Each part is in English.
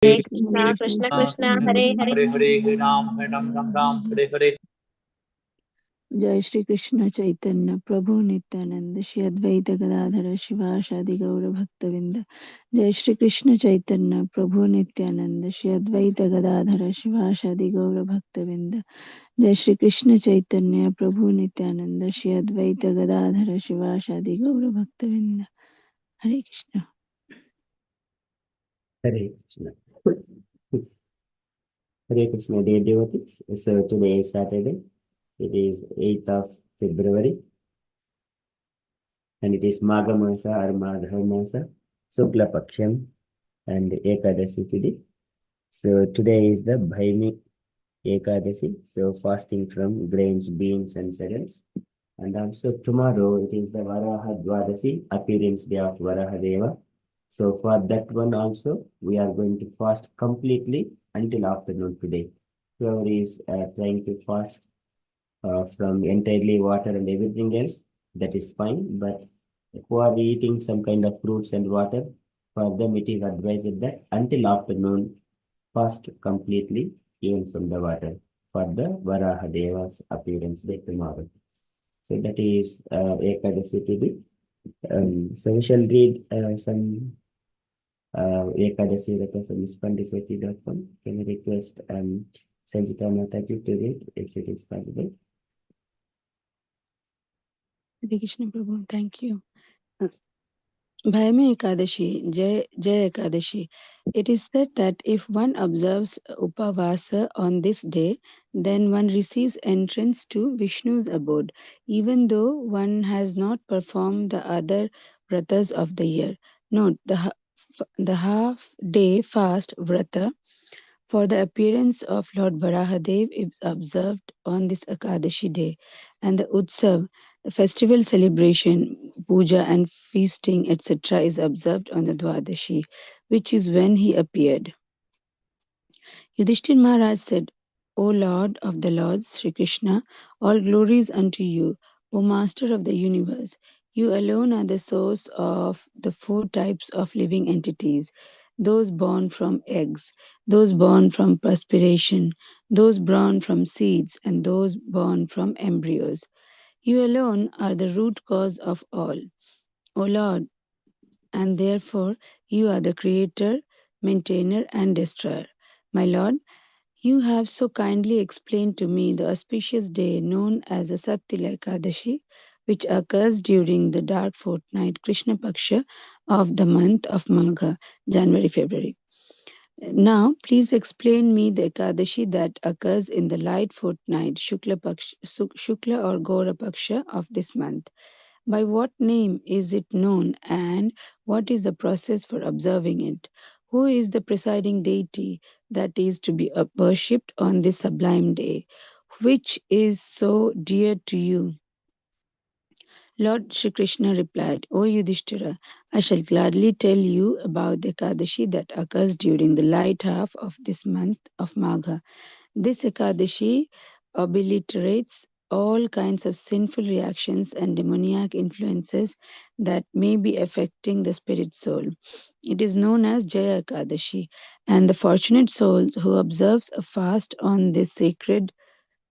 Hare Krishna, Krishna Krishna, Hare Hare. Hare Hare, Hare Ram, Ram, Hare Hare. Jai Shri Krishna Chaitanya Prabhu Nityananda Shri Advaita Gadadhara Shivasadi Gaura Bhaktavinda. Jai Shri Krishna Chaitanya Prabhu Nityananda Shri Advaita Gadadhara Shivasadi Gaura Bhaktavinda. Jai Shri Krishna Chaitanya Prabhu Nityananda Shri Advaita Gadadhara Shivasadi Gaura Bhaktavinda. Hare Krishna. Hare Krishna. Hare Krishna, dear devotees. So today is Saturday. It is 8th of February. And it is Magha Masa or Madha Masa, Sukla Paksham and Ekadasi today. So today is the Bhaimi Ekadasi. So fasting from grains, beans and cereals. And also tomorrow it is the Varaha Dwadasi, appearance day of Varaha Deva. So for that one also, we are going to fast completely until afternoon today. Whoever is trying to fast from entirely water and everything else, that is fine. But who are eating some kind of fruits and water, for them it is advised that until afternoon, fast completely, even from the water, for the Varaha Deva's appearance day tomorrow. So that is Ekadasi today. So we shall read some Ekadasi Ratha from ispandisati.com. Can I request Sanjita Mataji to read if it is possible? Hare Krishna Prabhu, thank you. Bhaimi Ekadashi, Jai Ekadashi. It is said that if one observes Upavasa on this day, then one receives entrance to Vishnu's abode, even though one has not performed the other vratas of the year. Note, the half-day fast vrata for the appearance of Lord Varahadev is observed on this Ekadashi day, and the Utsav, the festival celebration, puja and feasting, etc., is observed on the Dwadashi, which is when he appeared. Yudhishthir Maharaj said, O Lord of the Lords, Sri Krishna, all glories unto you, O Master of the universe. You alone are the source of the four types of living entities, those born from eggs, those born from perspiration, those born from seeds, and those born from embryos. You alone are the root cause of all, O Lord, and therefore you are the creator, maintainer, and destroyer. My Lord, you have so kindly explained to me the auspicious day known as the Sattila Ekadashi, which occurs during the dark fortnight Krishna Paksha of the month of Magha, January-February. Now, please explain me the Ekadashi that occurs in the light fortnight Shukla or Gaura Paksha of this month. By what name is it known and what is the process for observing it? Who is the presiding deity that is to be worshipped on this sublime day? Which is so dear to you? Lord Shri Krishna replied, O Yudhishthira, I shall gladly tell you about the Ekadashi that occurs during the light half of this month of Magha. This Ekadashi obliterates all kinds of sinful reactions and demoniac influences that may be affecting the spirit soul. It is known as Jaya Ekadashi, and the fortunate soul who observes a fast on this sacred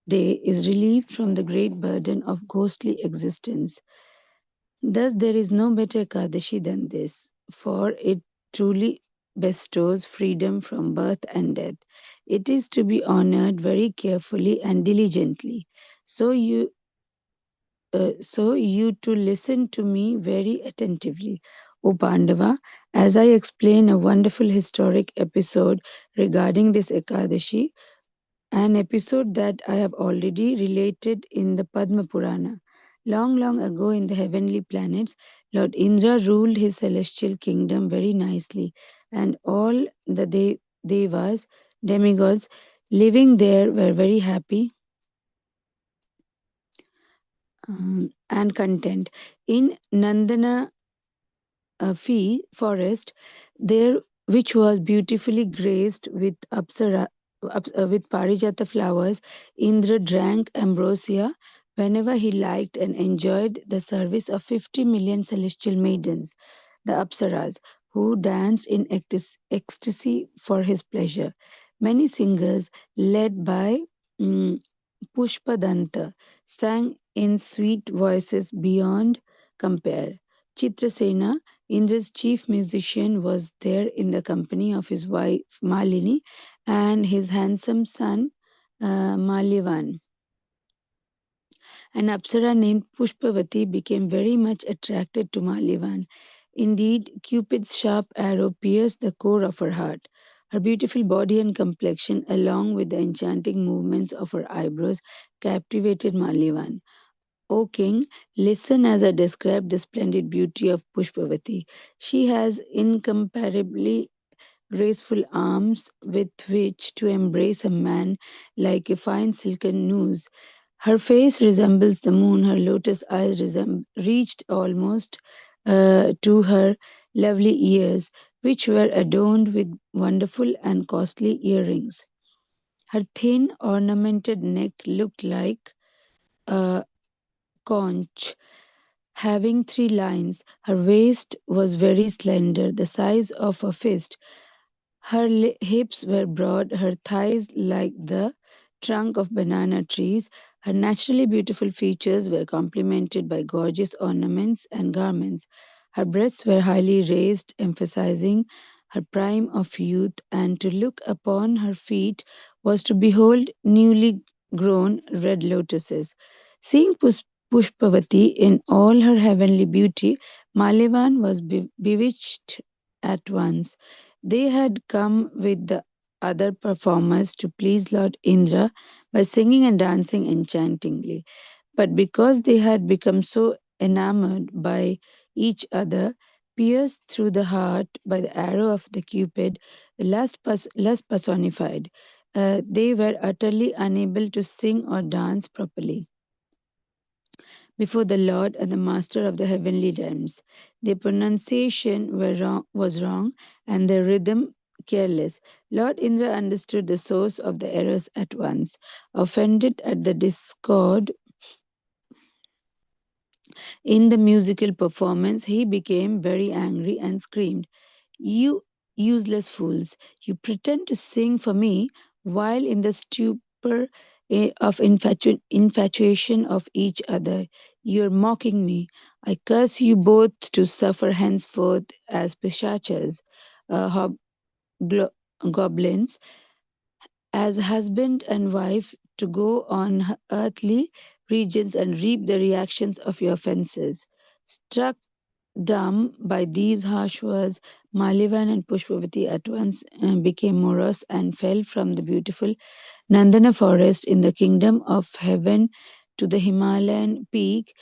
day is relieved from the great burden of ghostly existence. Thus, there is no better Ekadashi than this, for it truly bestows freedom from birth and death. It is to be honored very carefully and diligently. So you to listen to me very attentively. O Pandava, as I explain a wonderful historic episode regarding this Ekadashi, an episode that I have already related in the Padma Purana. Long, long ago in the heavenly planets, Lord Indra ruled his celestial kingdom very nicely, and all the devas, demigods, living there were very happy and content. In Nandana forest, there which was beautifully graced with with parijata flowers, Indra drank ambrosia whenever he liked and enjoyed the service of 50 million celestial maidens, the apsaras, who danced in ecstasy for his pleasure. Many singers, led by Pushpadanta, sang in sweet voices beyond compare. Chitrasena, Indra's chief musician, was there in the company of his wife Malini and his handsome son Malyavan. An Apsara named Pushpavati became very much attracted to Malyavan. Indeed, Cupid's sharp arrow pierced the core of her heart. Her beautiful body and complexion, along with the enchanting movements of her eyebrows, captivated Malyavan. O king, listen as I describe the splendid beauty of Pushpavati. She has incomparably graceful arms with which to embrace a man like a fine silken noose. Her face resembles the moon, her lotus eyes reached almost to her lovely ears, which were adorned with wonderful and costly earrings. Her thin, ornamented neck looked like a conch having three lines. Her waist was very slender, the size of a fist. Her hips were broad, her thighs like the trunk of banana trees. Her naturally beautiful features were complemented by gorgeous ornaments and garments. Her breasts were highly raised, emphasizing her prime of youth, and to look upon her feet was to behold newly grown red lotuses. Seeing Pushpavati in all her heavenly beauty, Malevan was bewitched at once. They had come with the other performers to please Lord Indra by singing and dancing enchantingly. But because they had become so enamored by each other, pierced through the heart by the arrow of the Cupid, the lust personified, they were utterly unable to sing or dance properly before the Lord and the Master of the heavenly realms. Their pronunciation was wrong and their rhythm careless. Lord Indra understood the source of the errors at once. Offended at the discord in the musical performance, he became very angry and screamed, "You useless fools! You pretend to sing for me while in the stupor of infatuation of each other. You're mocking me. I curse you both to suffer henceforth as pishachas, goblins, as husband and wife to go on earthly regions and reap the reactions of your offenses." Struck dumb by these harsh words, Malivan and Pushpavati at once became morose and fell from the beautiful Nandana forest in the kingdom of heaven to the Himalayan peak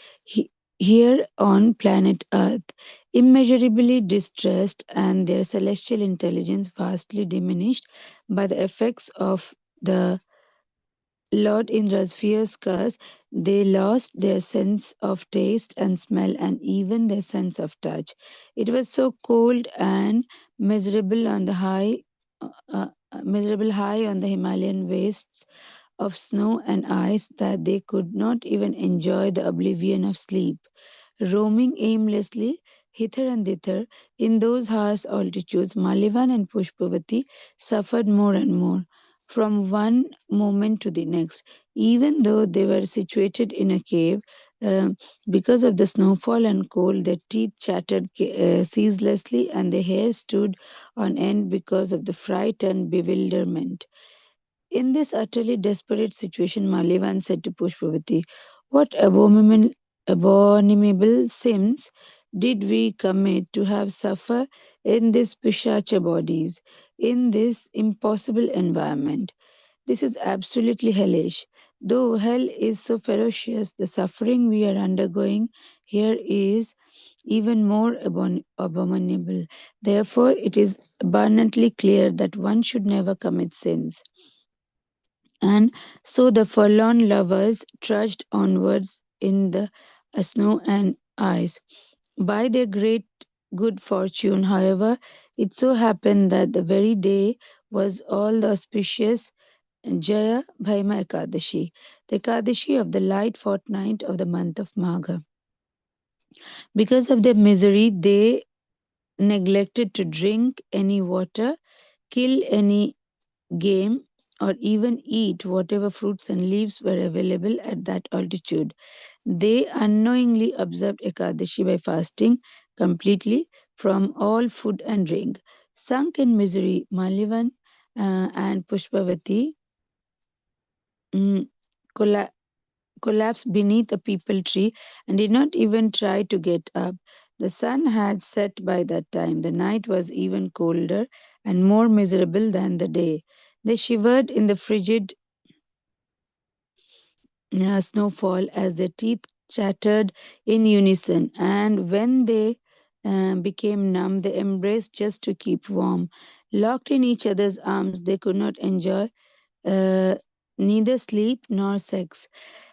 here on planet Earth, immeasurably distressed and their celestial intelligence vastly diminished by the effects of the Lord Indra's fierce curse. They lost their sense of taste and smell and even their sense of touch. It was so cold and miserable on the miserable high on the Himalayan wastes of snow and ice that they could not even enjoy the oblivion of sleep. Roaming aimlessly hither and thither in those harsh altitudes, Malivan and Pushpavati suffered more and more from one moment to the next, even though they were situated in a cave. uh, because of the snowfall and cold, their teeth chattered ceaselessly and their hair stood on end because of the fright and bewilderment. In this utterly desperate situation, Malivan said to Pushpavati, "What abominable sins did we commit to have suffer in these pishacha bodies, in this impossible environment? This is absolutely hellish. Though hell is so ferocious, the suffering we are undergoing here is even more abominable. Therefore, it is abundantly clear that one should never commit sins." And so the forlorn lovers trudged onwards in the snow and ice. By their great good fortune, however, it so happened that the very day was all the auspicious Jaya Bhaima Ekadashi, the Ekadashi of the light fortnight of the month of Magha. Because of their misery, they neglected to drink any water, kill any game, or even eat whatever fruits and leaves were available at that altitude. They unknowingly observed Ekadashi by fasting completely from all food and drink. Sunk in misery, Malivan and Pushpavati mm, colla- collapsed beneath a peepal tree and did not even try to get up. The sun had set by that time. The night was even colder and more miserable than the day. They shivered in the frigid snowfall as their teeth chattered in unison, and when they became numb, they embraced just to keep warm. Locked in each other's arms, they could not enjoy uh, neither sleep nor sex.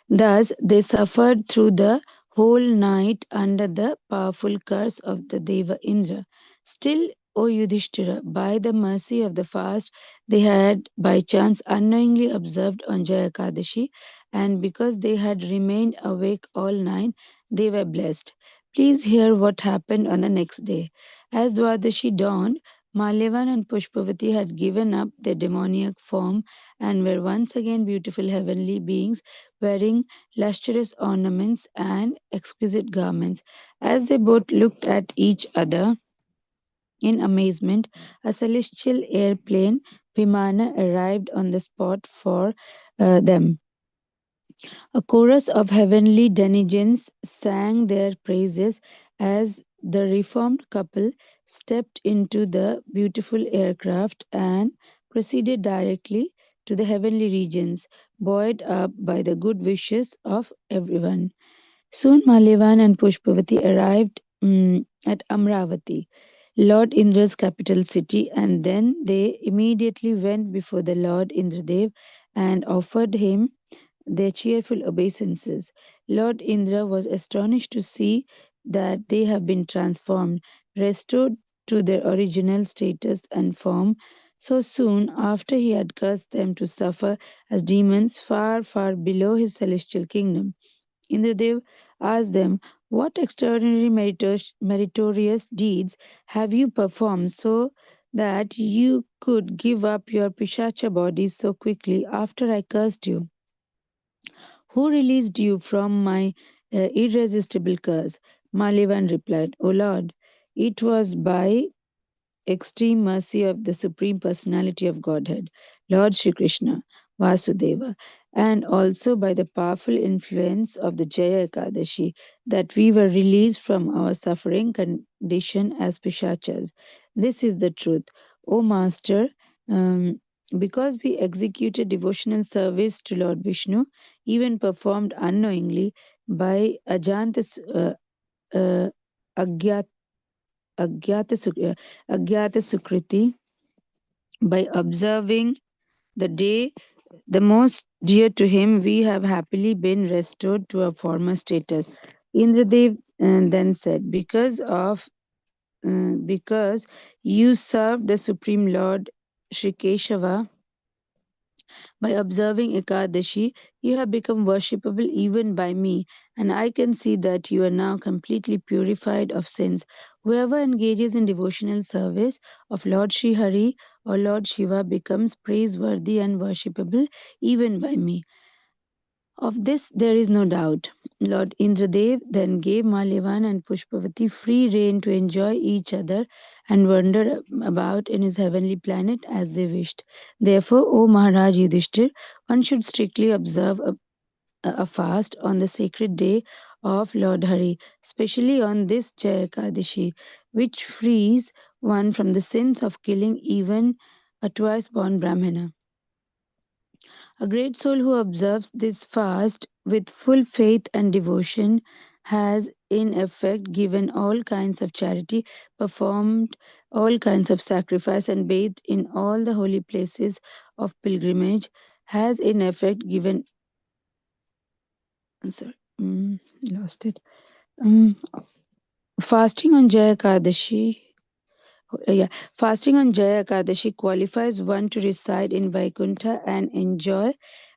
Thus, they suffered through the whole night under the powerful curse of the Deva Indra. Still, O Yudhishthira, by the mercy of the fast they had by chance unknowingly observed on Jaya Ekadashi, and because they had remained awake all night, they were blessed. Please hear what happened on the next day. As Dwadashi dawned, Malyavan and Pushpavati had given up their demoniac form and were once again beautiful heavenly beings wearing lustrous ornaments and exquisite garments. As they both looked at each other in amazement, a celestial airplane, Vimana, arrived on the spot for them. A chorus of heavenly denizens sang their praises as the reformed couple stepped into the beautiful aircraft and proceeded directly to the heavenly regions, buoyed up by the good wishes of everyone. Soon Malyavan and Pushpavati arrived at Amravati, Lord Indra's capital city, and then they immediately went before the Lord Indradev and offered him their cheerful obeisances. Lord Indra was astonished to see that they have been transformed, restored to their original status and form so soon after he had cursed them to suffer as demons far, far below his celestial kingdom. Indradev asked them, "What extraordinary meritorious deeds have you performed so that you could give up your Pishacha bodies so quickly after I cursed you? Who released you from my irresistible curse?" Malivan replied, "O Lord, it was by extreme mercy of the Supreme Personality of Godhead, Lord Sri Krishna, Vasudeva, and also by the powerful influence of the Jaya Ekadashi that we were released from our suffering condition as Pishachas. This is the truth. O Master, um, because we executed devotional service to Lord Vishnu, even performed unknowingly by uh, Agyat, Agyata Sukriti, by observing the day the most dear to him, we have happily been restored to our former status. Indradev then said, because you served the Supreme Lord Sri Keshava by observing Ekadashi, you have become worshipable even by me, and I can see that you are now completely purified of sins. Whoever engages in devotional service of Lord Sri Hari or Lord Shiva becomes praiseworthy and worshipable even by me. Of this there is no doubt. Lord Indradev then gave Malyavan and Pushpavati free rein to enjoy each other and wander about in his heavenly planet as they wished. Therefore, O Maharaj Yudhishthir, one should strictly observe a fast on the sacred day of Lord Hari, especially on this Jaya Ekadashi, which frees one from the sins of killing even a twice born Brahmana. A great soul who observes this fast with full faith and devotion has, in effect, given all kinds of charity, performed all kinds of sacrifice, and bathed in all the holy places of pilgrimage, has, in effect, given. Sorry, lost it. Um, Fasting on Jaya Ekadashi. Yeah, fasting on Jaya Ekadashi qualifies one to reside in Vaikuntha and enjoy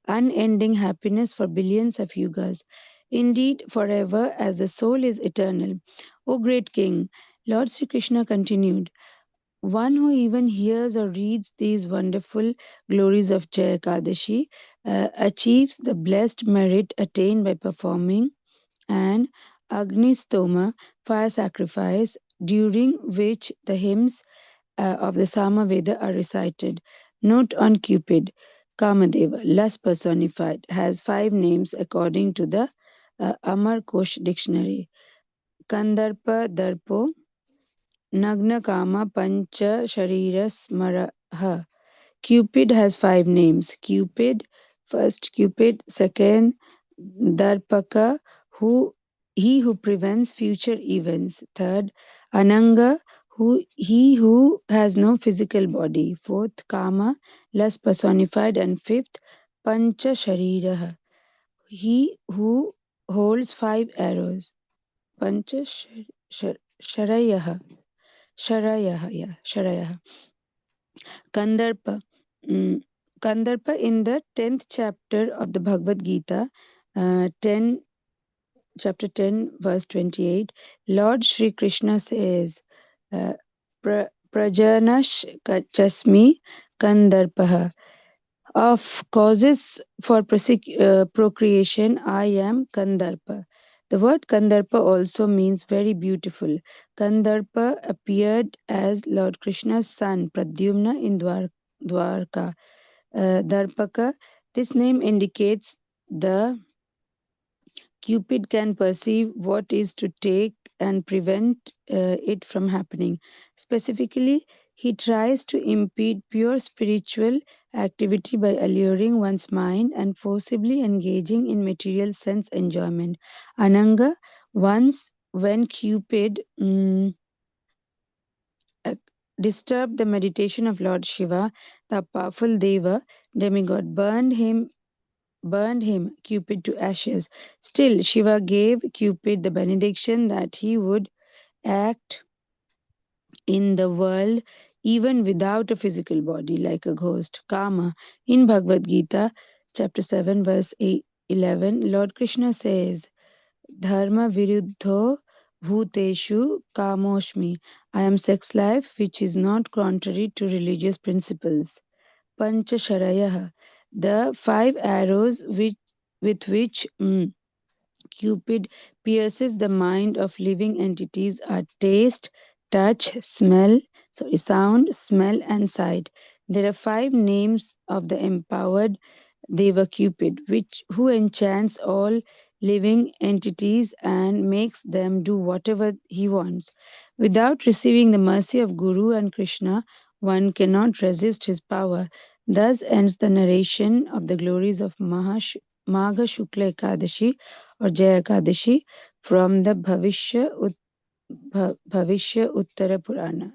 unending happiness for billions of yugas. Indeed, forever, as the soul is eternal. O great king, Lord Sri Krishna continued, one who even hears or reads these wonderful glories of Jaya Ekadashi achieves the blessed merit attained by performing an Agnistoma fire sacrifice, during which the hymns of the Samaveda are recited. Note on Cupid. Kamadeva, lust personified, has 5 names according to the Amar Kosh dictionary. Kandarpa Darpo, Nagna Kama Pancha Sharira Smaraha. Cupid has 5 names. Cupid, first Cupid, second Darpaka, he who prevents future events. Third, Ananga, he who has no physical body. Fourth, Kama, lust personified. And fifth, Pancha Shariraha, he who holds 5 arrows. Pancha Sharayaha, Sharayaha. Kandarpa. Kandarpa in the 10th chapter of the Bhagavad Gita, 10 chapter 10 verse 28, Lord Sri Krishna says, Prajanash Chasmi Kandarpaha. Of causes for procreation, I am Kandarpa. The word Kandarpa also means very beautiful. Kandarpa appeared as Lord Krishna's son Pradyumna in Dwarka. Darpaka, this name indicates the Cupid can perceive what is to take and prevent it from happening. Specifically, he tries to impede pure spiritual activity by alluring one's mind and forcibly engaging in material sense enjoyment. Ananga, once when Cupid disturbed the meditation of Lord Shiva, the powerful Deva demigod burned him, Cupid, to ashes. Still, Shiva gave Cupid the benediction that he would act in the world even without a physical body like a ghost. Kama. In Bhagavad Gita, chapter 7, verse 11, Lord Krishna says, Dharma viruddho bhuteshu kamoshmi. I am sex life which is not contrary to religious principles. Panchasharayah, the 5 arrows with which Cupid pierces the mind of living entities are taste, touch, sound, smell, and sight. There are 5 names of the empowered Deva Cupid, who enchants all living entities and makes them do whatever he wants. Without receiving the mercy of Guru and Krishna, one cannot resist his power. Thus ends the narration of the glories of Magha Shukla Ekadashi or Jaya Ekadashi from the Bhavishya Uttara Purana.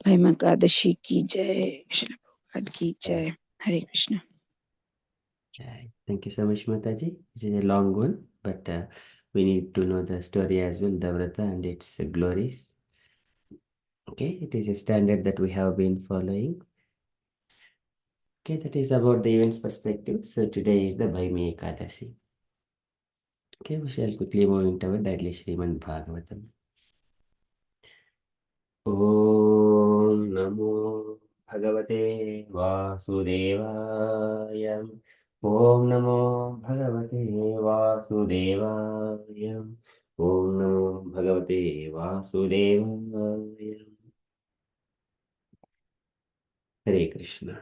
Bhima Ekadashi ki Jai, Srila Prabhupada ki Jai. Hare Krishna. Thank you so much, Mataji. It is a long one, but we need to know the story as well, the Vrata and its glories. Okay, it is a standard that we have been following. Okay, that is about the events perspective. So today is the Bhaimi Ekadasi. Okay, we shall quickly move into our daily Srimad Bhagavatam. Om Namo Bhagavate Vasudevaya. Om Namo Bhagavate Vasudevaya. Om Namo Bhagavate Vasudevaya. Hare Krishna.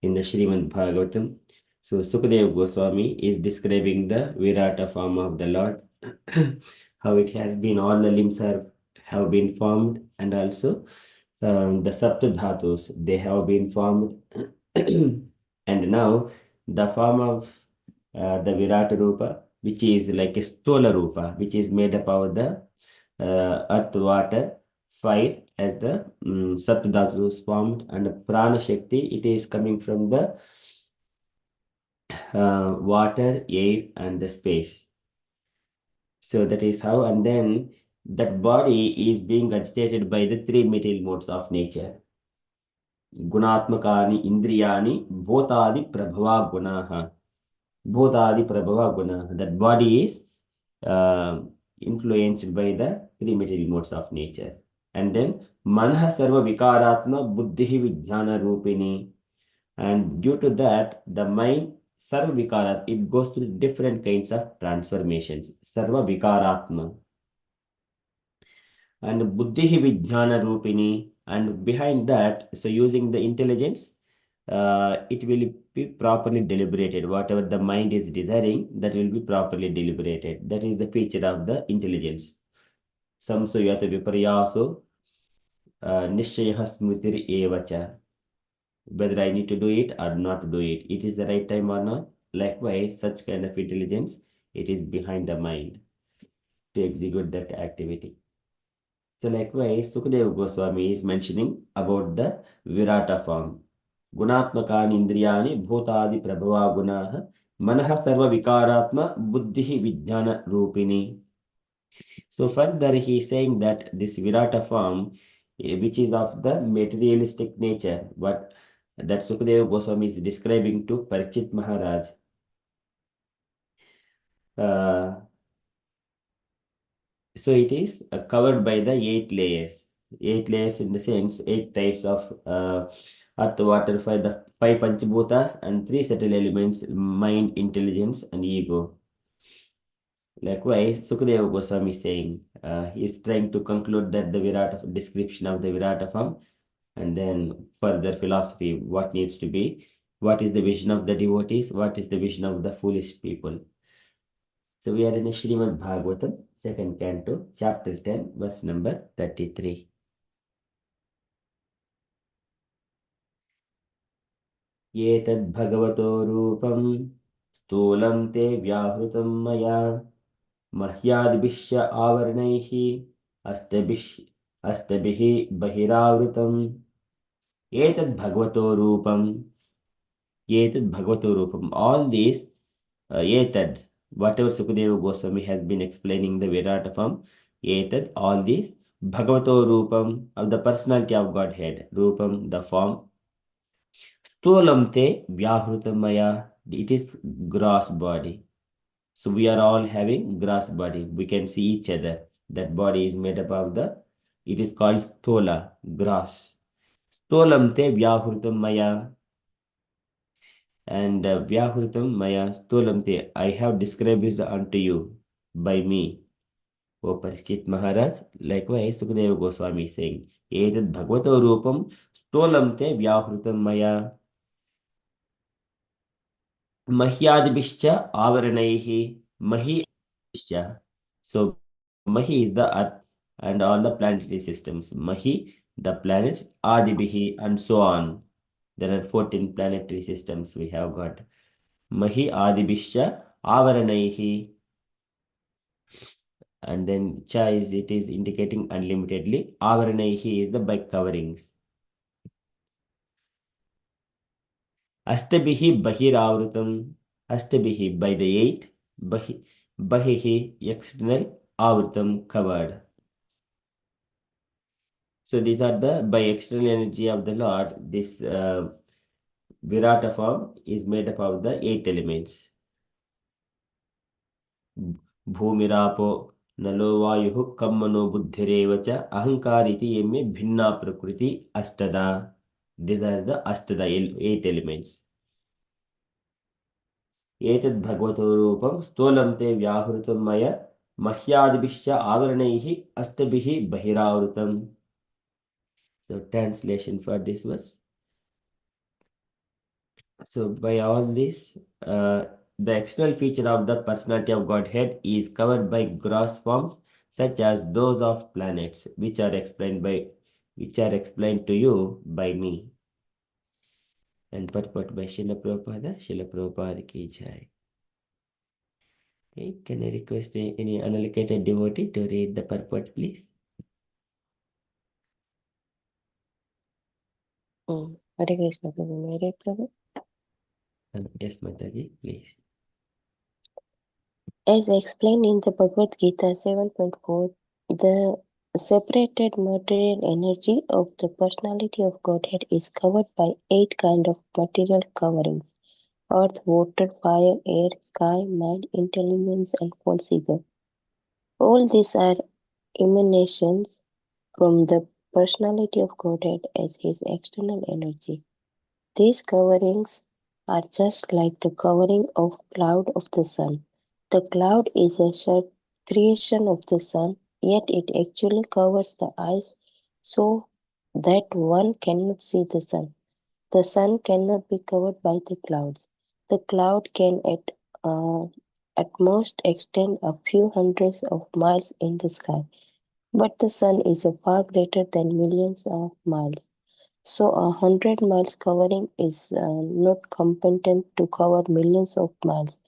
In the Srimad Bhagavatam, so Sukadeva Goswami is describing the Virata form of the Lord, how it has been, all the limbs have been formed, and also the Sapta Dhatus, they have been formed. And now the form of the Virata Rupa, which is like a Stola Rupa, which is made up of the earth, water, fire as the Sapta Dhatus formed, and Prana Shakti, it is coming from the water, air, and the space. So that is how, and then that body is being agitated by the 3 material modes of nature. Gunatmakani Indriyani Bhotadi Prabhava Gunaha. Bhotadi Prabhava Gunaha. That body is influenced by the 3 material modes of nature. And then Manha Sarva Vikaratma Buddhi Vijnana Rupini. And due to that, the mind Sarva Vikarat, it goes through different kinds of transformations. Sarva Vikaratma. And Buddhi Vijnana Rupini. And behind that, so using the intelligence, it will be properly deliberated. Whatever the mind is desiring, that will be properly deliberated. That is the feature of the intelligence. Samso yata viparyaso nishchayah smritir evacha. Whether I need to do it or not to do it. It is the right time or not. Likewise, such kind of intelligence, it is behind the mind to execute that activity. So likewise, Sukadeva Goswami is mentioning about the Virata form. Gunatmakani indriyani bhutadi prabhava gunaha manaha sarva vikaratma buddhi vijnana rupini. So further he is saying that this Virata form, which is of the materialistic nature, what that Sukadeva Goswami is describing to Parikshit Maharaj. So it is covered by the 8 layers. 8 layers in the sense 8 types of earth, water, fire, the 5 Panchabhutas and 3 subtle elements, mind, intelligence, and ego. Likewise, Sukadeva Goswami is saying, he is trying to conclude that the Virata description of the Virata form, and then further philosophy, what needs to be, what is the vision of the devotees, what is the vision of the foolish people. So we are in Srimad Bhagavatam, second canto, chapter 10, verse number 33. Yetad bhagavato rupam sthulam te vyahrutam maya mahyadibhishya avarnaihi astabihi bahiravrutam. Yetad bhagavato rupam. Yetad bhagavato rupam. All these, yetad, whatever Sukadeva Goswami has been explaining the Virata form, yetad, all these, bhagavato rupam, of the personality of Godhead, rupam, the form, sthulam te vyahrutam maya, it is gross body. So we are all having gross body. We can see each other. That body is made up of it is called sthola, gross. Stholam te vyahrutam maya. And vyahrutam maya stholam te, I have described this unto you by me, O Parikshit Maharaj. Likewise, Sukadeva Goswami is saying, Etad bhagavato rupam stholam te vyahrutam maya mahyadibhishcha avaranaihi mahibhishcha. So Mahi is the earth and all the planetary systems. Mahi, the planets, Adibihi, and so on. There are 14 planetary systems we have got. Mahi Adibhishya Avaranaihi. And then Cha is, it is indicating unlimitedly. Avaranaihi is the by coverings. Astabihi Bahiravrutam. Astabihi by the 8. Bahihi external. Avrutam covered. So these are the, by external energy of the Lord, this Virata form is made up of the 8 elements. Bhumirapo nalo vayuhu kammano buddhirevacha ahankariti yemme bhinna prakriti astada. These are the astada 8 elements. Etad bhagavato rupam stholam te vyahrutam maya mahyadibhishya avaranaihi astabhihi bahiravrutam. So translation for this verse. So by all this, the external feature of the personality of Godhead is covered by gross forms such as those of planets, which are explained to you by me. And purport by Srila Prabhupada. Srila Prabhupada ki jai. Okay, can I request any unallocated devotee to read the purport, please? Hare Krishna Prabhu. Hare Prabhu. Yes, Mataji, please. As explained in the Bhagavad Gita 7.4, the separated material energy of the personality of Godhead is covered by 8 kinds of material coverings: earth, water, fire, air, sky, mind, intelligence, and false ego. All these are emanations from the personality of Godhead as his external energy. These coverings are just like the covering of cloud of the sun. The cloud is a creation of the sun, yet it actually covers the eyes so that one cannot see the sun. The sun cannot be covered by the clouds. The cloud can at most extend a few hundreds of miles in the sky, but the sun is far greater than millions of miles. So 100 miles covering is not competent to cover millions of miles.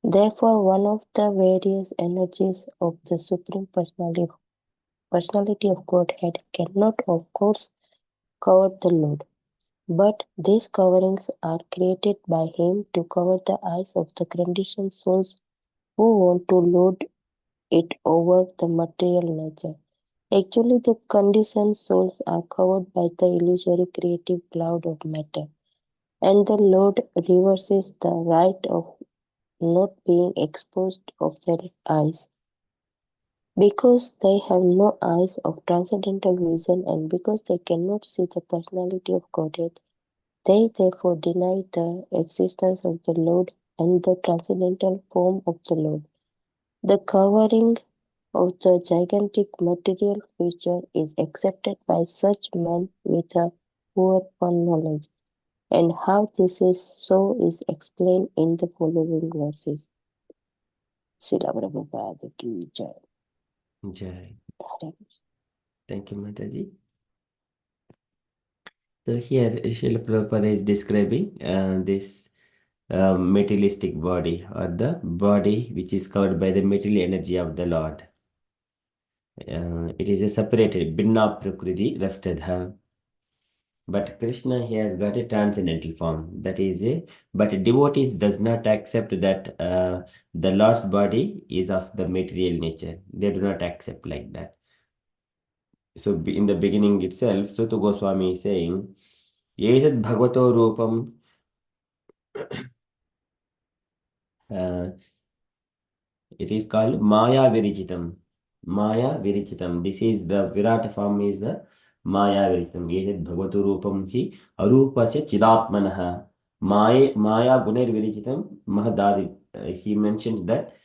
Therefore, one of the various energies of the Supreme Personality of Godhead cannot, of course, cover the load. But these coverings are created by him to cover the eyes of the conditioned souls who want to load it over the material nature. Actually, the conditioned souls are covered by the illusory creative cloud of matter, and the load reverses the right of not being exposed of their eyes. Because they have no eyes of transcendental vision and because they cannot see the personality of Godhead, they therefore deny the existence of the Lord and the transcendental form of the Lord. The covering of the gigantic material feature is accepted by such men with a poor knowledge, and how this is so is explained in the following verses. Srila Prabhupada ki jai. Jai. Hare Krishna. Thank you, Mataji. So here, Srila Prabhupada is describing this materialistic body, or the body which is covered by the material energy of the Lord. It is a separated Binna Prakriti Rastadha. But Krishna he has got a transcendental form. That is a but devotees does not accept that the Lord's body is of the material nature. They do not accept like that. So in the beginning itself, Suta Goswami is saying, Yetad Bhagavato Rupam it is called Maya Virijitam. Maya Virijitam. This is the Virata form is the Maya Virijitam. Yetad Bhagavato Rupam hi Arupasya Chidatmanaha. Maya Guner Virijitam Mahadadi. He mentions that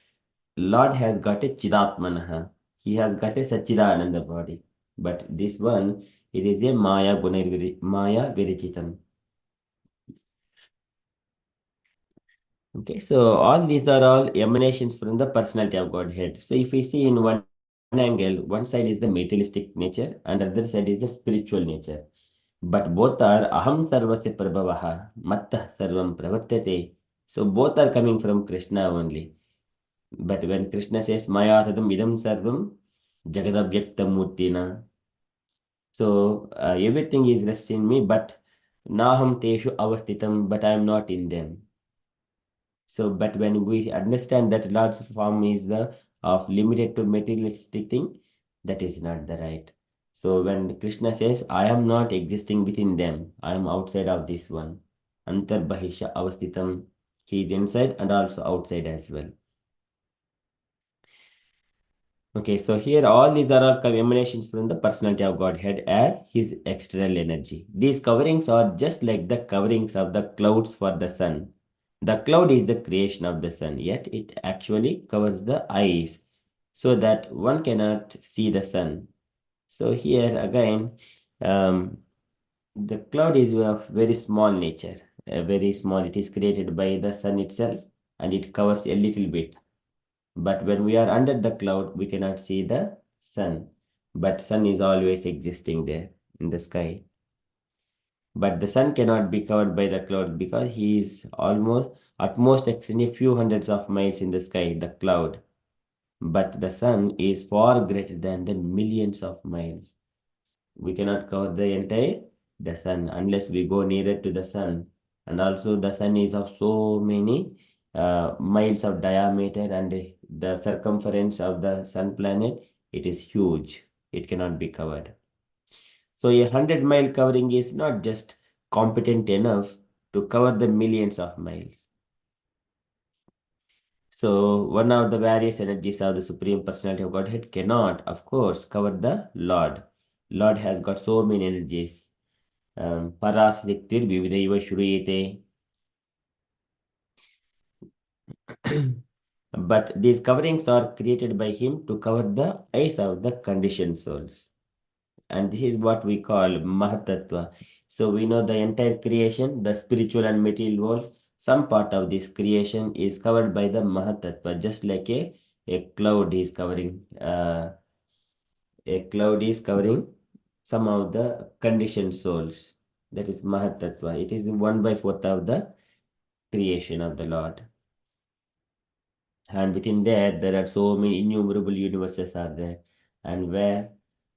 Lord has got a Chidatmanaha. He has got a Sachidananda body. But this one, it is a Maya Maya Virijitam. Okay, so all these are all emanations from the personality of Godhead. So if we see in one angle, one side is the materialistic nature and other side is the spiritual nature. But both are aham sarvasya prabhavaha, mattah sarvam pravartate. So both are coming from Krishna only. But when Krishna says maya tadam idam sarvam jagadabhyaktam murtina. So everything is rest in me, but naham teshu avastitam, but I am not in them. So, but when we understand that Lord's form is the of limited to materialistic thing, that is not the right. So when Krishna says, I am not existing within them, I am outside of this one. Antarbahisha avastitam. He is inside and also outside as well. Okay, so here all these are all emanations from the personality of Godhead as his external energy. These coverings are just like the coverings of the clouds for the sun. The cloud is the creation of the sun, yet it actually covers the eyes so that one cannot see the sun. So here again, the cloud is of very small nature, very small. It is created by the sun itself and it covers a little bit. But when we are under the cloud, we cannot see the sun. But sun is always existing there in the sky. But the sun cannot be covered by the cloud because he is almost at most extending a few hundreds of miles in the sky, the cloud. But the sun is far greater than the millions of miles. We cannot cover the entire the sun unless we go nearer to the sun. And also the sun is of so many miles of diameter and the circumference of the sun planet, it is huge. It cannot be covered. So a 100-mile covering is not just competent enough to cover the millions of miles. So one of the various energies of the Supreme Personality of Godhead cannot, of course, cover the Lord. Lord has got so many energies. Parashiktir Vividaiva Shuriyate. But these coverings are created by him to cover the eyes of the conditioned souls. And this is what we call Mahatattva. So we know the entire creation, the spiritual and material world, some part of this creation is covered by the Mahatattva, just like a cloud is covering some of the conditioned souls. That is Mahatattva. It is 1/4 of the creation of the Lord. And within there are so many innumerable universes are there. And where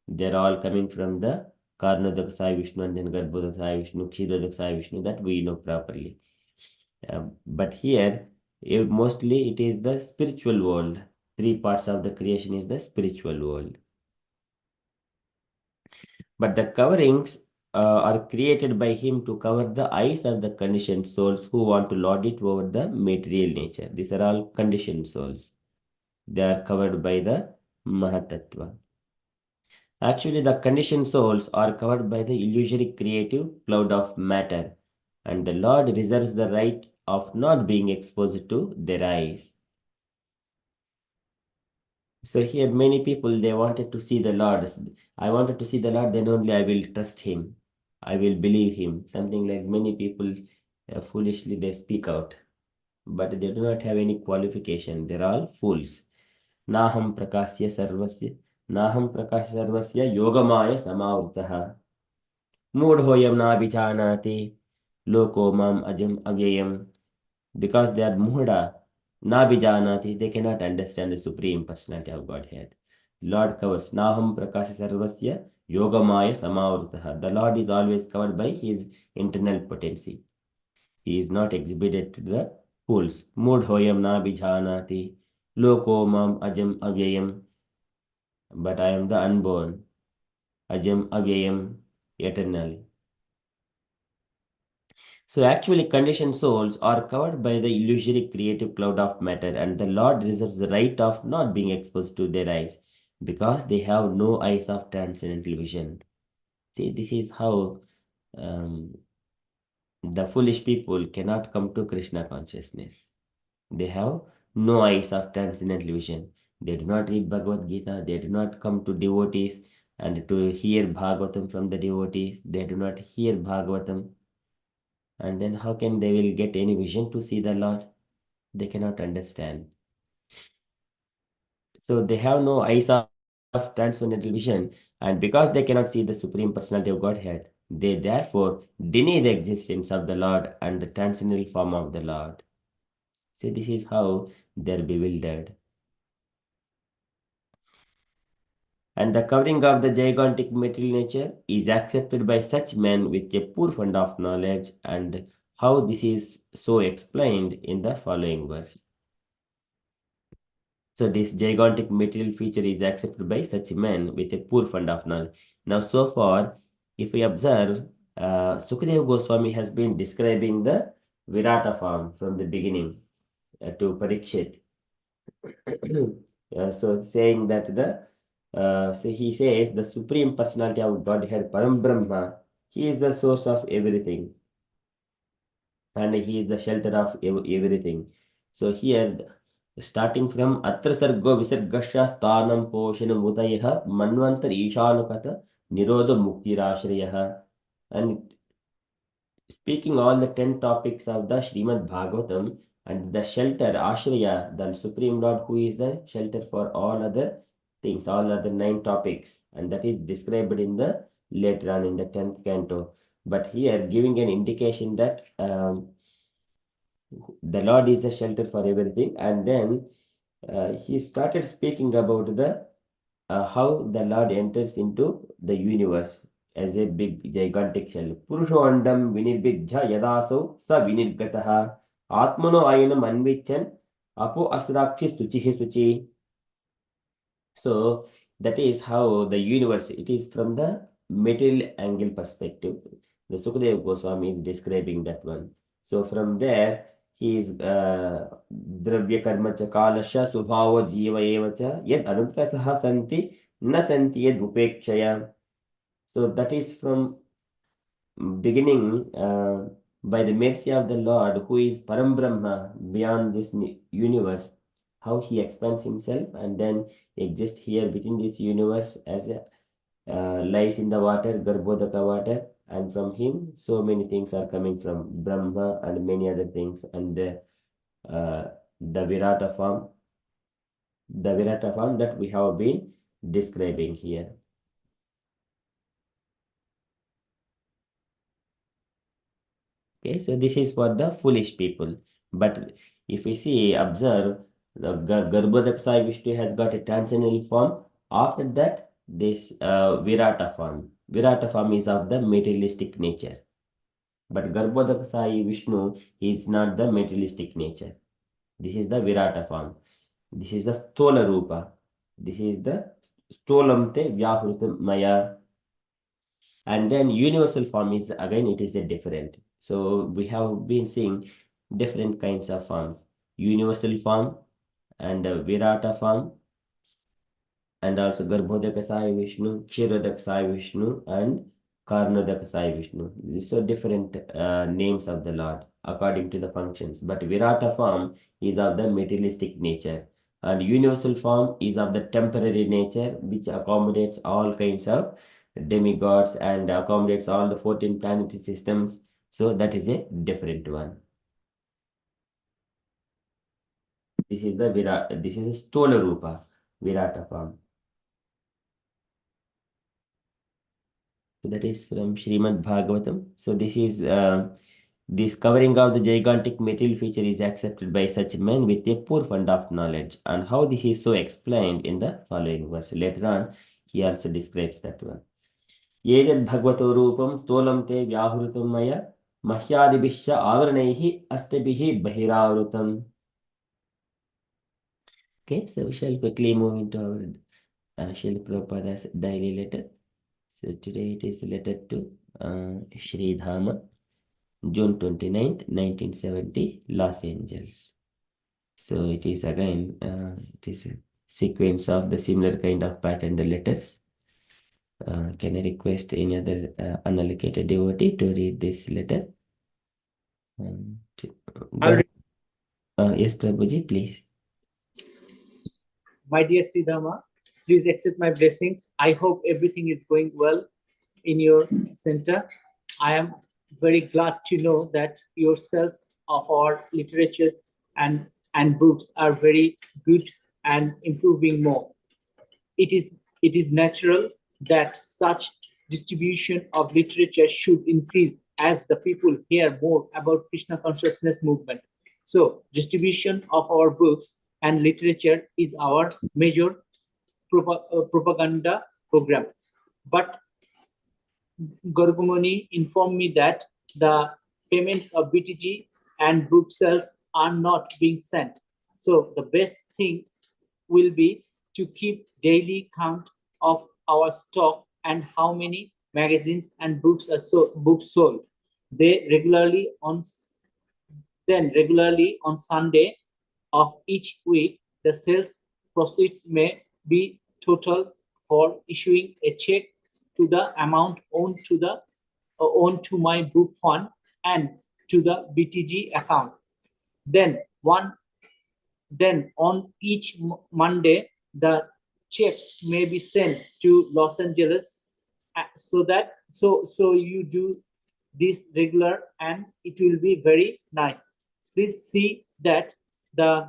they're all coming from the Karnodak Sai Vishnu and then Garbhodak Sai Vishnu, Kshirodak Sai Vishnu, that we know properly. But here, mostly it is the spiritual world. 3 parts of the creation is the spiritual world. But the coverings are created by him to cover the eyes of the conditioned souls who want to lord it over the material nature. These are all conditioned souls. They are covered by the Mahatattva. Actually, the conditioned souls are covered by the illusory creative cloud of matter, and the Lord reserves the right of not being exposed to their eyes. So here many people, they wanted to see the Lord. I wanted to see the Lord, then only I will trust him. I will believe him. Something like many people foolishly they speak out, but they do not have any qualification. They're all fools. Naham prakasya sarvasya Naham prakasya sarvasya yogamaya samavritah Mudhoyam na vichanati loko mam ajam avyayam. Because they are muhda, na vijanati, they cannot understand the Supreme Personality of Godhead. Lord covers Naham Prakasha Sarvasya Yogamaya Samavritah. The Lord is always covered by his internal potency. He is not exhibited to the fools. Mudhoyam na vijanati loko mam ajam avyayam. But I am the unborn. Ajam avyayam, eternal. So actually conditioned souls are covered by the illusory creative cloud of matter, and the Lord reserves the right of not being exposed to their eyes because they have no eyes of transcendental vision. See, this is how the foolish people cannot come to Krishna consciousness. They have no eyes of transcendental vision. They do not read Bhagavad Gita, they do not come to devotees and to hear Bhagavatam from the devotees. They do not hear Bhagavatam. And then how can they will get any vision to see the Lord? They cannot understand. So they have no eyes of transcendental vision, and because they cannot see the Supreme Personality of Godhead, they therefore deny the existence of the Lord and the transcendental form of the Lord. See, this is how they're bewildered. And the covering of the gigantic material nature is accepted by such men with a poor fund of knowledge, and how this is so explained in the following verse. So this gigantic material feature is accepted by such men with a poor fund of knowledge. Now, so far, if we observe, Sukadeva Goswami has been describing the Virata form from the beginning to Parikshit. So saying that so he says the Supreme Personality of Godhead, Param Brahma, he is the source of everything, and he is the shelter of everything. So here, starting from Atra Sargo Visargasha Sthanam Poshanam Udayaha Manvantar Ishanukata Nirodha Muktirashrayaha. And speaking all the 10 topics of the Srimad Bhagavatam and the shelter, Ashraya, the Supreme Lord, who is the shelter for all other things, all other 9 topics, and that is described in the later on in the 10th canto. But here, giving an indication that the Lord is a shelter for everything, and then he started speaking about the how the Lord enters into the universe as a big gigantic shell. Purusho andam vinirbidhya yadaso sa vinirgataha atmano ayanam anvichan apo asrakshi suchihi suchi. So that is how the universe, it is from the material angle perspective. The Sukadeva Goswami is describing that one. So from there, he is dravya karma cha kalasya subhava jiva eva cha yad anupratah santi na santi yad upekshaya. So that is from beginning by the mercy of the Lord, who is Param Brahma, beyond this universe, how he expands himself and then exists here within this universe as a lies in the water, Garbhodaka water, and from him so many things are coming from Brahma and many other things, and the Virata form that we have been describing here. Okay, so this is for the foolish people. But if we see, observe, the Garbhodak Sai Vishnu has got a transcendental form. After that, this Virata form. Virata form is of the materialistic nature. But Garbhodak Sai Vishnu is not the materialistic nature. This is the Virata form. This is the Stola Rupa. This is the Stolamte Vyahrutam Maya. And then universal form is, again, it is a different. So we have been seeing different kinds of forms. Universal form and Virata form, and also Garbhodaka Sai Vishnu, Kshirodaka Sai Vishnu, and Karnodaka Sai Vishnu. These are different names of the Lord according to the functions. But Virata form is of the materialistic nature, and universal form is of the temporary nature, which accommodates all kinds of demigods and accommodates all the 14 planetary systems. So that is a different one. This is the this is a Stola Rupa, Virata form. So that is from Srimad Bhagavatam. So this is this covering of the gigantic material feature is accepted by such men with a poor fund of knowledge. And how this is so explained in the following verse. Later on, he also describes that one. Yedad Bhagavato Rupam Stolam Te Vyahrutam Maya Mahyadibhishya Avaranaihi Astabhihi Bahiravrutam. Okay, so we shall quickly move into our Srila Prabhupada's daily letter. So today it is letter to Sri Dhama, June 29th, 1970, Los Angeles. So it is again, it is a sequence of the similar kind of patterned letters. Can I request any other unallocated devotee to read this letter? Yes, Prabhuji, please. My dear Siddhama, please accept my blessings. I hope everything is going well in your center. I am very glad to know that your sales of our literature and books are very good and improving more. It is natural that such distribution of literature should increase as the people hear more about Krishna consciousness movement. So distribution of our books and literature is our major propaganda program. But Gorgumani informed me that the payment of BTG and book sales are not being sent. So the best thing will be to keep daily count of our stock and how many magazines and books are sold. They regularly on Sunday of each week, the sales proceeds may be total for issuing a check to the amount owed to my book fund and to the BTG account. Then on each Monday, the check may be sent to Los Angeles, so you do this regular and it will be very nice. Please see that the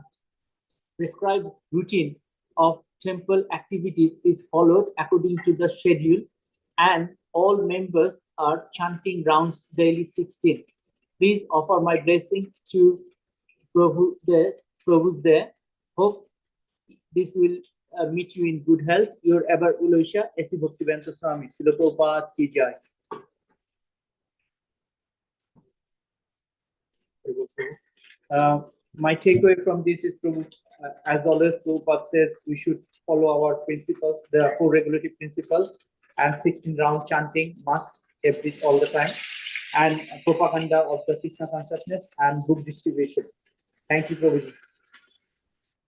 prescribed routine of temple activities is followed according to the schedule, and all members are chanting rounds daily 16. Please offer my blessing to Prabhu's there. Hope this will meet you in good health. Your ever Uloisha, S.C. Bhaktivedanta Swami, Srila Prabhupada ki jai. My takeaway from this is, as always, Prabhupada says we should follow our principles, the 4 regulative principles, and 16 round chanting must every all the time, and propaganda of the Krishna consciousness and book distribution. Thank you, Prabhuji.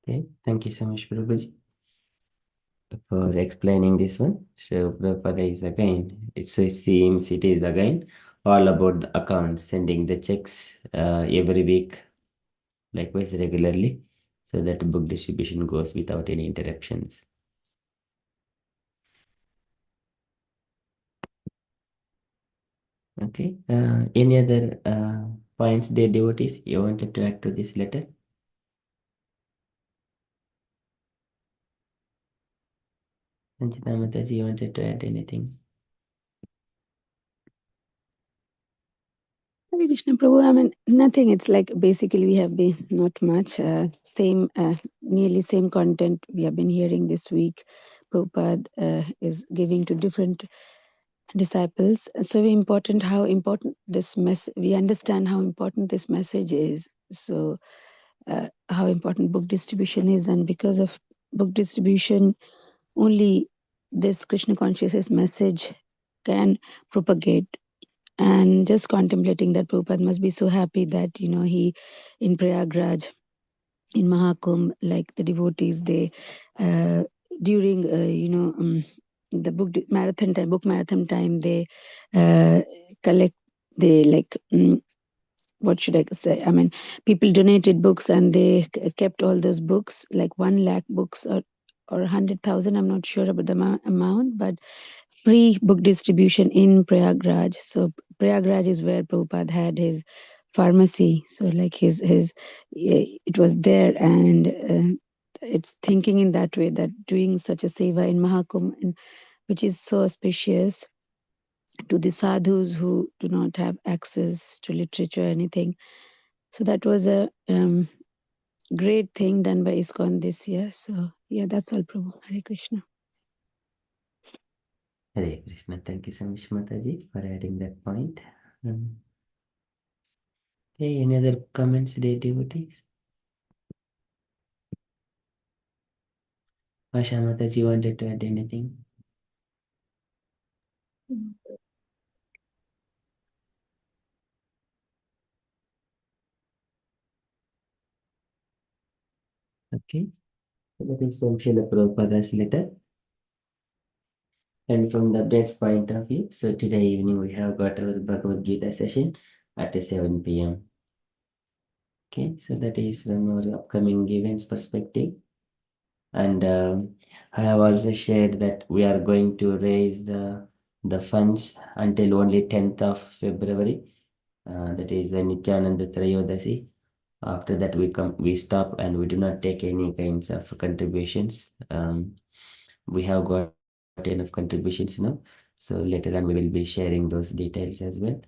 Okay, thank you so much, Prabhuji. for explaining this one. So Prabhupada is again, it seems it is again all about the account, sending the checks every week, likewise regularly, so that book distribution goes without any interruptions. Okay. Any other points, dear devotees, you wanted to add to this letter? Sanjita Mataji, you wanted to add anything? Hare Krishna Prabhu, I mean, nothing. It's like basically we have been not much, nearly same content we have been hearing this week. Prabhupada is giving to different disciples. So important how important this we understand how important this message is. So how important book distribution is, and because of book distribution, only this Krishna consciousness message can propagate. And just contemplating that, Prabhupada must be so happy that he in Prayagraj, in Mahakumbh, like the devotees, they during the book marathon time, they collect, they like what should I say? I mean, people donated books and they kept all those books, like 1 lakh books or 100,000. I'm not sure about the amount, but free book distribution in Prayagraj. So Prayagraj is where Prabhupada had his pharmacy. So like it was there, and it's thinking in that way, that doing such a seva in Mahakumbh, which is so auspicious to the sadhus who do not have access to literature or anything. So that was a great thing done by ISKCON this year. So yeah, that's all, Prabhu. Hare Krishna. Hare Krishna. Thank you so much, Mataji, for adding that point. Okay, any other comments, dear devotees? Asha Mataji wanted to add anything? Okay. That is from Srila Prabhupada's letter. And from the updates point of view, so today evening we have got our Bhagavad Gita session at 7 p.m. Okay, so that is from our upcoming events perspective. And I have also shared that we are going to raise the funds until only 10th of February. That is the Nityananda Trayodasi. After that, we stop and we do not take any kinds of contributions. We have got enough contributions now. So later on, we will be sharing those details as well.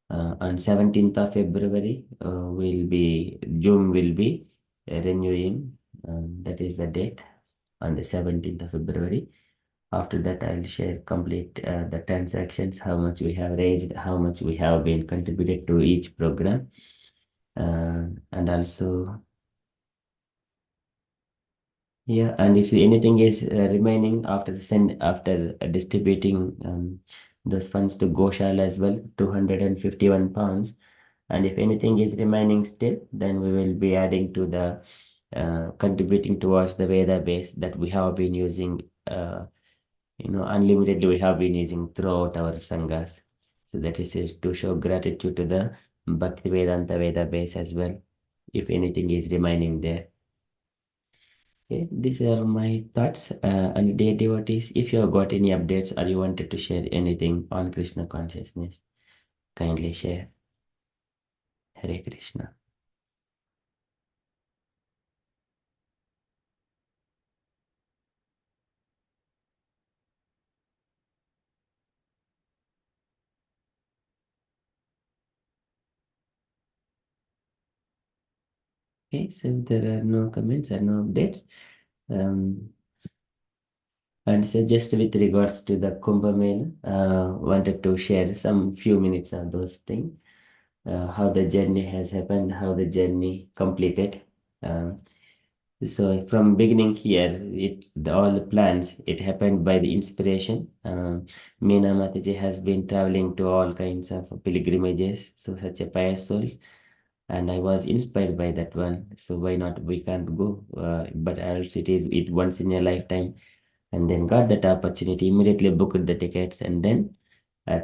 On 17th of February, Zoom will be renewing. That is the date on the 17th of February. After that, I'll share complete the transactions, how much we have raised, how much we have been contributed to each program, and also yeah, and if anything is remaining after distributing those funds to Goshala as well, 251 pounds. And if anything is remaining still, then we will be adding to the contributing towards the Veda base that we have been using, unlimitedly we have been using throughout our sanghas. So that is to show gratitude to the Bhakti Vedanta Veda base as well, if anything is remaining there. Okay, these are my thoughts. And dear devotees, if you have got any updates or you wanted to share anything on Krishna consciousness, kindly share. Hare Krishna. Okay, so there are no comments or no updates. And so just with regards to the Kumbh Mela, wanted to share some few minutes of those things, how the journey has happened, how the journey completed. So from beginning here, all the plans, it happened by the inspiration. Meena Mataji has been traveling to all kinds of pilgrimages, so such a pious souls. And I was inspired by that one. So why not? We can't go, but else it is once in a lifetime. and then got that opportunity, immediately booked the tickets, and then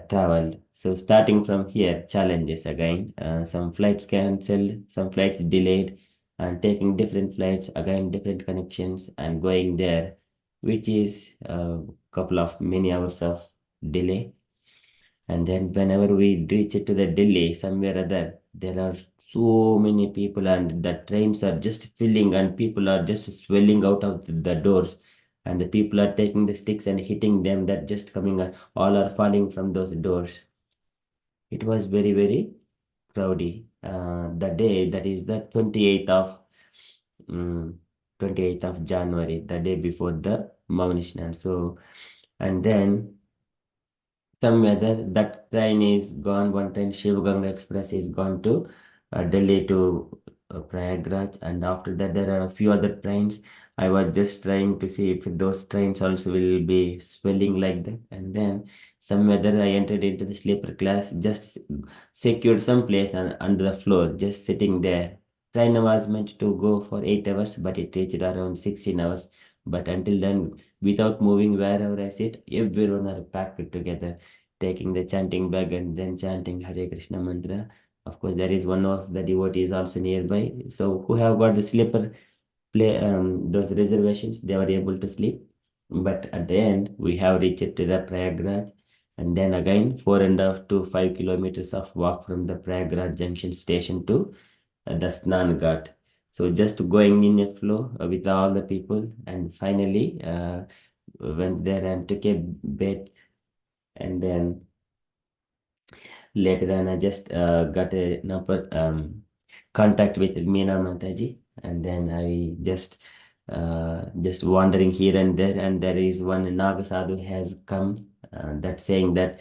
traveled. So starting from here, challenges again. Some flights cancelled, some flights delayed, and taking different flights again, different connections, and going there, which is a couple of many hours of delay. And then whenever we reach to the Delhi, somewhere other, there are so many people, and the trains are just filling, and people are just swelling out of the doors, and the people are taking the sticks and hitting them. That just coming, all are falling from those doors. It was very very crowdy. The day, that is the 28th of um, 28th of January, the day before the Maunishnan. So, and then some weather, that train is gone. One train, Shiv Ganga Express, is gone to Delhi to Prayagraj, and after that there are a few other trains. I was just trying to see if those trains also will be swelling like that. And then some weather, I entered into the sleeper class, just secured some place under the floor, just sitting there. Train was meant to go for 8 hours, but it reached around 16 hours. But until then, without moving wherever I sit, everyone are packed together, taking the chanting bag and then chanting Hare Krishna mantra. Of course, there is one of the devotees also nearby. So who have got the sleeper play those reservations, they were able to sleep. But at the end, we have reached to the Prayagraj, and then again 4.5 to 5 kilometers of walk from the Prayagraj junction station to the Snan Ghat. So just going in a flow with all the people, and finally went there and took a bath, and then later on, I just got a number contact with Meena Mataji, and then I just wandering here and there, and there is one Naga Sadhu has come that saying that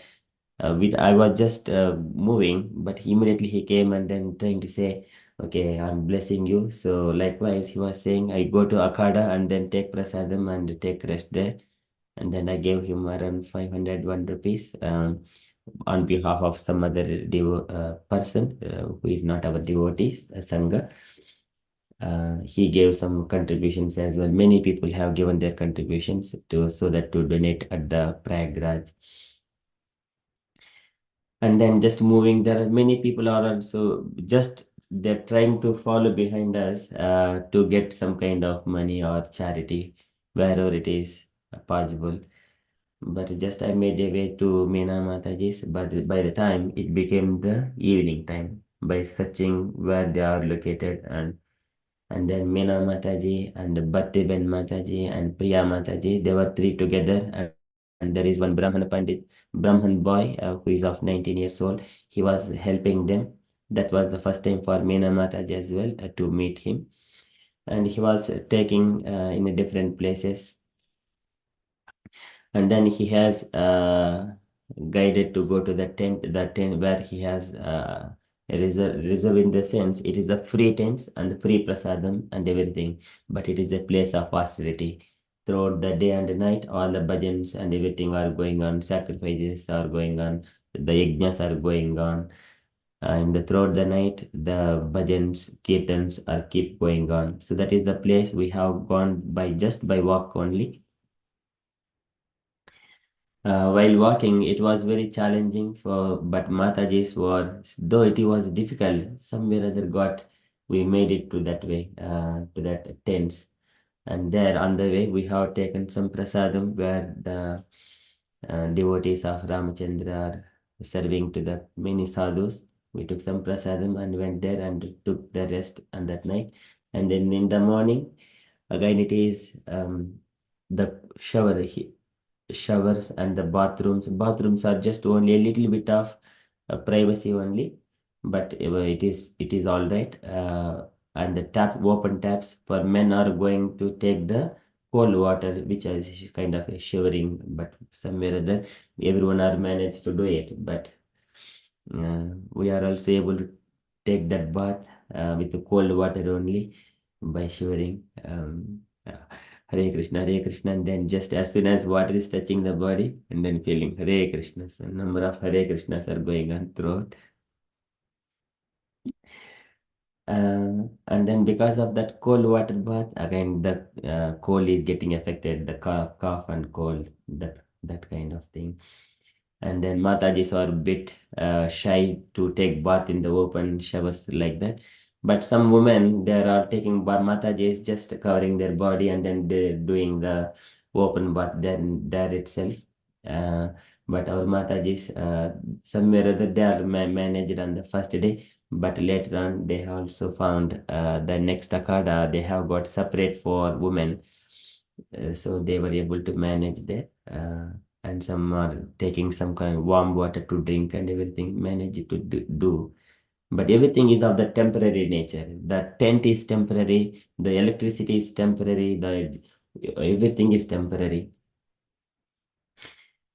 with I was just moving, but immediately he came and then trying to say, "Okay, I'm blessing you." So likewise, he was saying, "I go to Akada and then take prasadam and take rest there." And then I gave him around 501 rupees on behalf of some other person who is not our devotees, Sangha. He gave some contributions as well. Many people have given their contributions to so that to donate at the Prayagraj. And then just moving, there are many people are also just they're trying to follow behind us to get some kind of money or charity wherever it is possible. But just I made a way to Meena Mataji's, but by the time it became the evening time, by searching where they are located, and then Meena Mataji and Bhatti Ben Mataji and Priya Mataji, they were three together, and there is one Brahman Pandit, Brahman boy who is of 19 years old. He was helping them. That was the first time for Meena Mataji as well to meet him, and he was taking in a different places, and then he has guided to go to the tent where he has a reserve in the sense it is a free tents and free prasadam and everything, but it is a place of austerity. Throughout the day and the night, all the bhajans and everything are going on, sacrifices are going on, the yajnas are going on, and throughout the night, the bhajans, kirtans are keep going on. So that is the place we have gone by just by walk only. While walking, it was very challenging for, but Mataji's was, though it was difficult, somewhere or other got, we made it to that way, to that tents. And there on the way, we have taken some prasadam where the devotees of Ramachandra are serving to the many sadhus. We took some prasadam and went there and took the rest on that night. And then in the morning, again, it is the showers and the bathrooms. Bathrooms are just only a little bit of privacy only, but it is all right. And the open taps for men are going to take the cold water, which is kind of a shivering, but somewhere or other everyone are managed to do it. But we are also able to take that bath with the cold water only by shivering. Hare Krishna, and then just as soon as water is touching the body, and then feeling Hare Krishna. So number of Hare Krishnas are going on throughout. And then because of that cold water bath, again the coal is getting affected, the cough and cold, that kind of thing. And then Matajis are a bit shy to take bath in the open showers like that. But some women, they are taking bath. Matajis just covering their body and then they're doing the open bath there itself. Uh, but our Matajis, somewhere or other, they are managed on the first day. But later on, they have also found the next Akada, they have got separate for women. So they were able to manage that. And some are taking some kind of warm water to drink and everything manage to do. But everything is of the temporary nature. The tent is temporary, the electricity is temporary, the everything is temporary.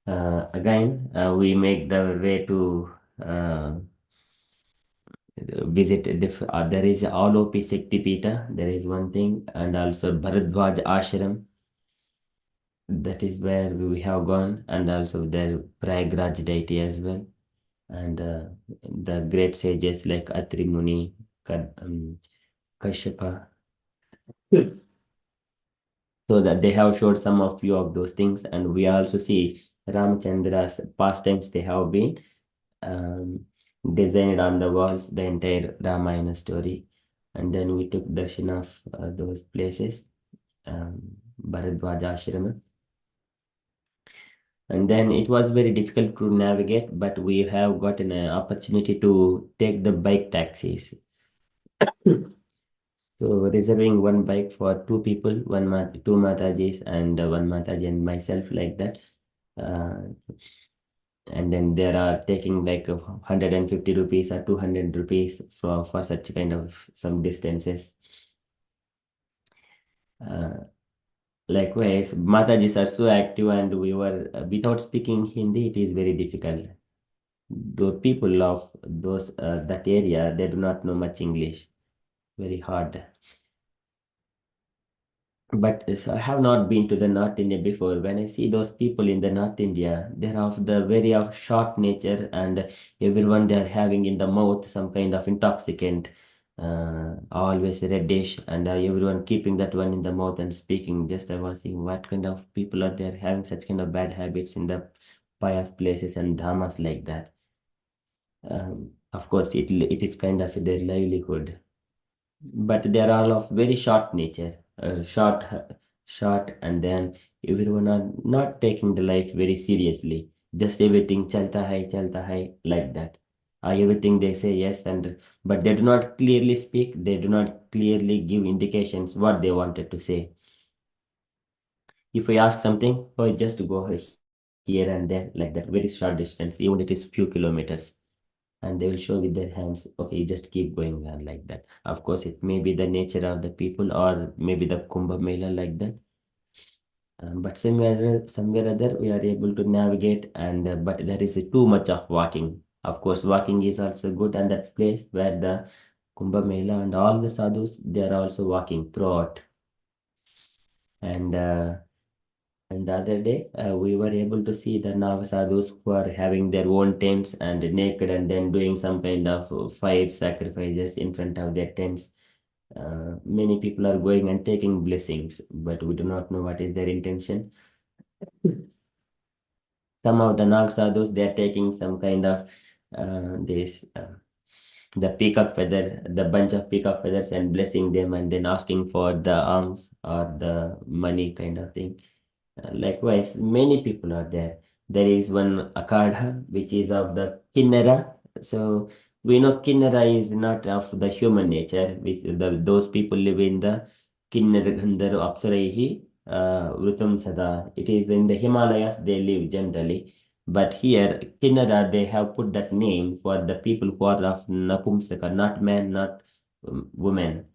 Again, we make the way to visit there is Alopi Shakti Pita, there is one thing, and also Bharadwaj Ashram, that is where we have gone, and also the Prayagraj deity as well, and the great sages like Atri Muni, Kashyapa, so that they have showed some of few of those things, and we also see Ramachandra's pastimes they have been um, designed on the walls, the entire Ramayana story. And then we took darshan of those places, Bharadwaj Ashrama. And then it was very difficult to navigate, but we have gotten an opportunity to take the bike taxis. So reserving one bike for two people, two Matajis and one Mataji and myself like that. Uh, and then there are taking like 150 rupees or 200 rupees for such kind of some distances. Likewise, Matajis are so active and we were, without speaking Hindi, it is very difficult. The people of those that area, they do not know much English, very hard. But so I have not been to the North India before. When I see those people in the North India, they're of the very of short nature, and everyone they're having in the mouth some kind of intoxicant, always reddish, and everyone keeping that one in the mouth and speaking. Just I was seeing what kind of people are there having such kind of bad habits in the pious places and dhamas like that. Of course, it is kind of their livelihood, but they are all of very short nature, short, and then everyone are not taking the life very seriously. Just everything chalta hai, like that. Everything they say yes, and but they do not clearly speak. They do not clearly give indications what they wanted to say. If we ask something, oh, just go here and there, like that, very short distance, even it is few kilometers, and they will show with their hands, okay, just keep going on like that. Of course, it may be the nature of the people or maybe the Kumbh Mela like that. But somewhere other we are able to navigate, and but there is too much of walking. Of course, walking is also good, and that place where the Kumbh Mela and all the sadhus, they are also walking throughout. And the other day, we were able to see the Navasadhus who are having their own tents and naked and then doing some kind of fire sacrifices in front of their tents. Many people are going and taking blessings, but we do not know what is their intention. Some of the Navasadhus, they are taking some kind of this. The peacock feather, the bunch of peacock feathers, and blessing them, and then asking for the alms or the money kind of thing. Likewise, many people are there. There is one Akada which is of the Kinnara. So we know Kinnara is not of the human nature. Those people live in the Kinnara Gandhar Apsaraihi Vrutam Sada. It is in the Himalayas they live generally. But here, Kinnara, they have put that name for the people who are of Napumsaka, not men, not women.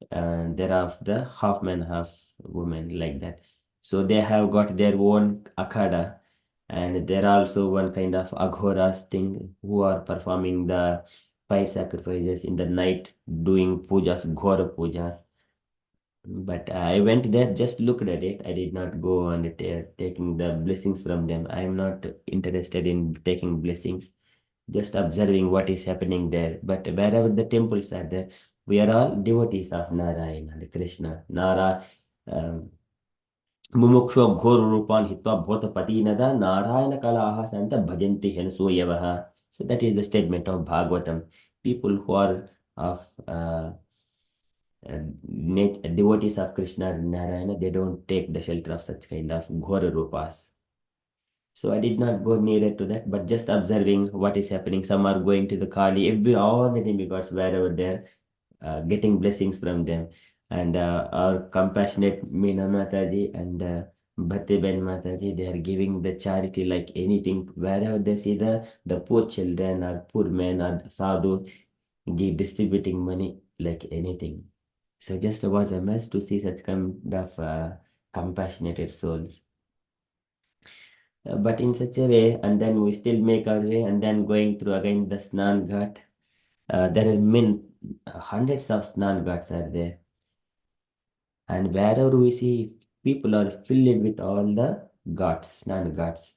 There are the half men, half women, like that. So they have got their own akhada, and there are also one kind of aghoras thing who are performing the fire sacrifices in the night, doing pujas, ghora pujas. But I went there, just looked at it. I did not go and taking the blessings from them. I am not interested in taking blessings, just observing what is happening there. But wherever the temples are there, We are all devotees of Narayana and Krishna. Mumuksho ghor rupan hitva bhotapati nada Narayana kalaha santa bhajanti henso yavaha. So that is the statement of Bhagavatam. People who are of devotees of Krishna and Narayana, they don't take the shelter of such kind of ghora rupas. So I did not go nearer to that, but just observing what is happening. Some are going to the Kali, all the demigods wherever they're getting blessings from them. And our compassionate Meena Mataji and Bhakti Ben Mataji, they are giving the charity like anything. Wherever they see the poor children or poor men or sadhu, distributing money like anything. So just was amazed to see such kind of compassionate souls. But in such a way, and then we still make our way, and then going through again the Snan Ghat. There are hundreds of Snan Ghats are there, and wherever we see, people are filled with all the ghats, Snan Ghats,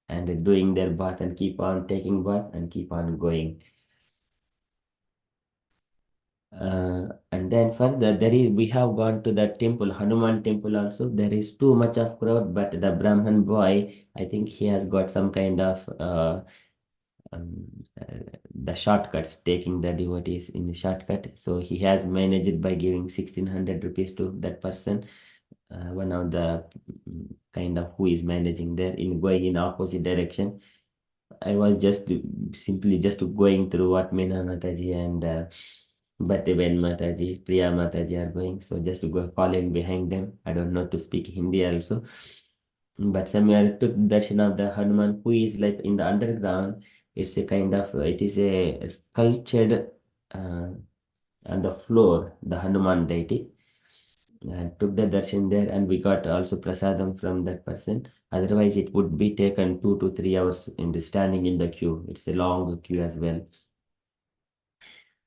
and doing their bath and keep on taking bath and keep on going. And then further, we have gone to the temple, Hanuman temple also. There is too much of crowd, but the Brahman boy, I think he has got some kind of um, the shortcuts, taking the devotees in the shortcut. So he has managed it by giving 1600 rupees to that person, one of the kind of who is managing there in going in opposite direction. I was just simply just going through what Meena Mataji and Bhattiben Mataji, Priya Mataji are going. So just to go following behind them. I don't know to speak Hindi also. But somewhere took darshan of the Hanuman who is like in the underground. It's a kind of, it is a sculptured on the floor, the Hanuman deity. And took the darshan there, and we got also prasadam from that person. Otherwise, it would be taken 2 to 3 hours in the standing in the queue. It's a long queue as well.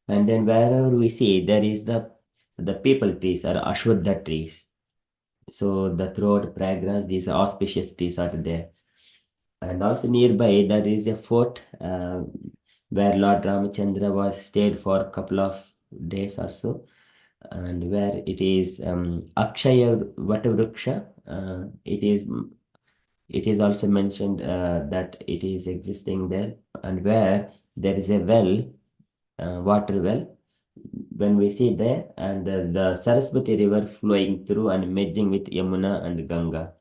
And then wherever we see, there is the people trees or Ashwatha trees. So the throughout Prayagraj, these auspicious trees are there. And also nearby, there is a fort where Lord Ramachandra was stayed for a couple of days or so, and where it is Akshaya Vatavruksha. It is also mentioned that it is existing there, and where there is a well, water well. When we see there, and the Saraswati river flowing through and merging with Yamuna and Ganga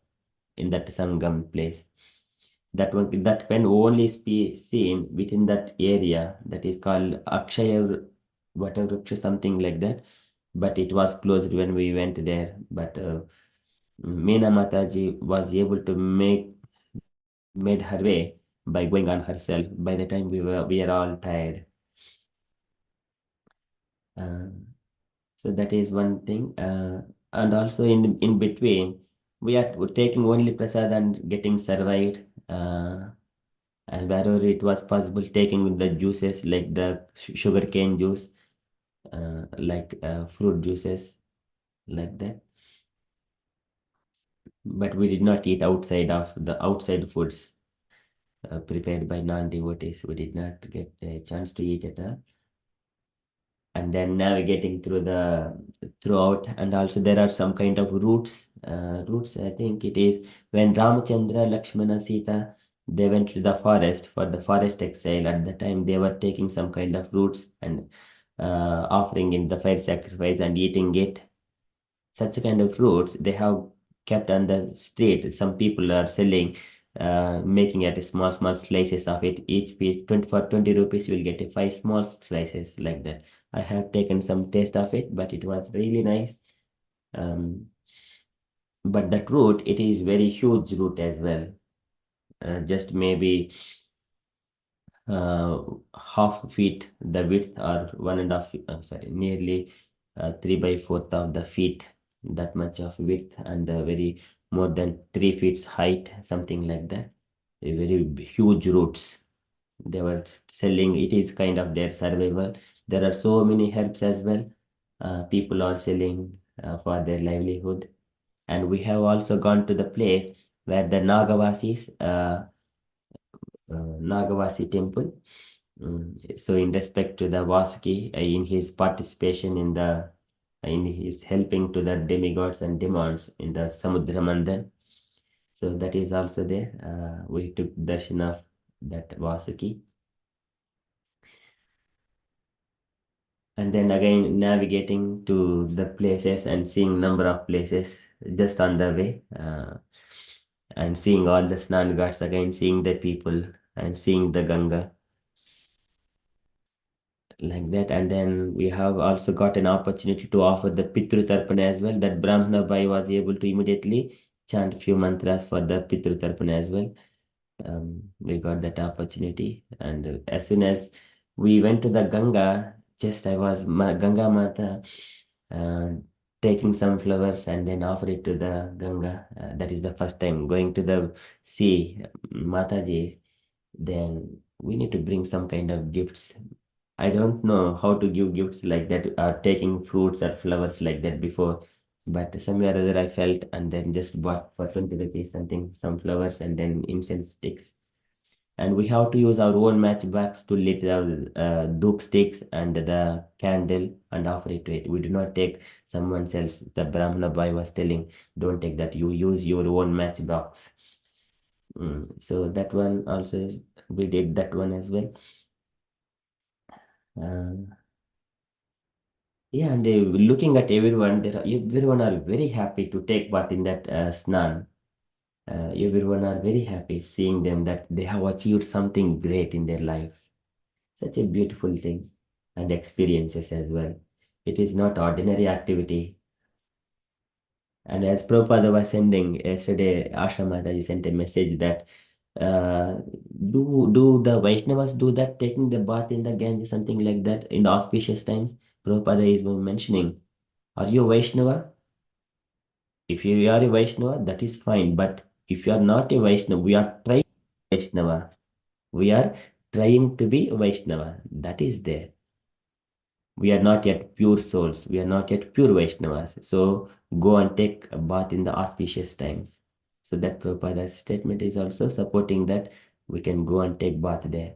in that Sangam place. That can only be seen within that area that is called Akshaya Vatavruksha, something like that. But it was closed when we went there. But Meena Mataji was able to made her way by going on herself. By the time we are all tired. So that is one thing. And also in between, we are taking only prasad and getting survived. And wherever it was possible, taking the juices like the sugar cane juice, like fruit juices, like that. But we did not eat outside of the outside foods prepared by non-devotees. We did not get a chance to eat it. And then navigating throughout, and also there are some kind of routes. Routes, I think it is when Ramachandra, Lakshmana, Sita, they went to the forest for the forest exile. At the time, they were taking some kind of roots and offering in the fire sacrifice and eating it. Such kind of fruits they have kept on the street. Some people are selling, making it small slices of it. Each piece 20 rupees, you will get a 5 small slices like that. I have taken some taste of it, but it was really nice. But that root, it is very huge root as well. Just maybe half feet the width, or 1.5 sorry, nearly 3/4 of the feet, that much of width, and very more than 3 feet height, something like that. A very huge roots they were selling. It is kind of their survival. There are so many herbs as well. People are selling for their livelihood. And we have also gone to the place where the Nagavasi temple. So in respect to the Vasuki, in his participation in his helping to the demigods and demons in the Samudra Mandan, so that is also there. We took darshan of that Vasuki. And then again navigating to the places and seeing number of places just on the way, and seeing all the Snan Ghats, again seeing the people and seeing the Ganga like that. And then we have also got an opportunity to offer the Pitru Tarpana as well. That Brahmana Bai was able to immediately chant few mantras for the Pitru Tarpana as well. We got that opportunity, and as soon as we went to the Ganga, just I was Ganga Mata, uh, taking some flowers and then offer it to the Ganga. That is the first time going to the sea, Mataji. Then we need to bring some kind of gifts. I don't know how to give gifts like that, or taking fruits or flowers like that before, but somewhere or other I felt, and then just bought for 20 rupees something, some flowers and then incense sticks. And we have to use our own matchbox to lit the doop sticks and the candle and offer it to it. We do not take someone else. The Brahmana boy was telling, don't take that. You use your own matchbox. So that one also is, we did that one as well. Yeah, and looking at everyone, everyone are very happy to take part in that snan. Everyone are very happy seeing them that they have achieved something great in their lives. Such a beautiful thing, and experiences as well. It is not ordinary activity. And as Prabhupada was sending yesterday, Asha Mataji sent a message that do the Vaishnavas do that, taking the bath in the Ganges, something like that, in the auspicious times? Prabhupada is mentioning, are you a Vaishnava? If you are a Vaishnava, that is fine. But if you are not a Vaishnava, we are trying Vaishnava. We are trying to be Vaishnava. That is there. We are not yet pure souls. We are not yet pure Vaishnavas. So go and take a bath in the auspicious times. So that Prabhupada's statement is also supporting that we can go and take bath there.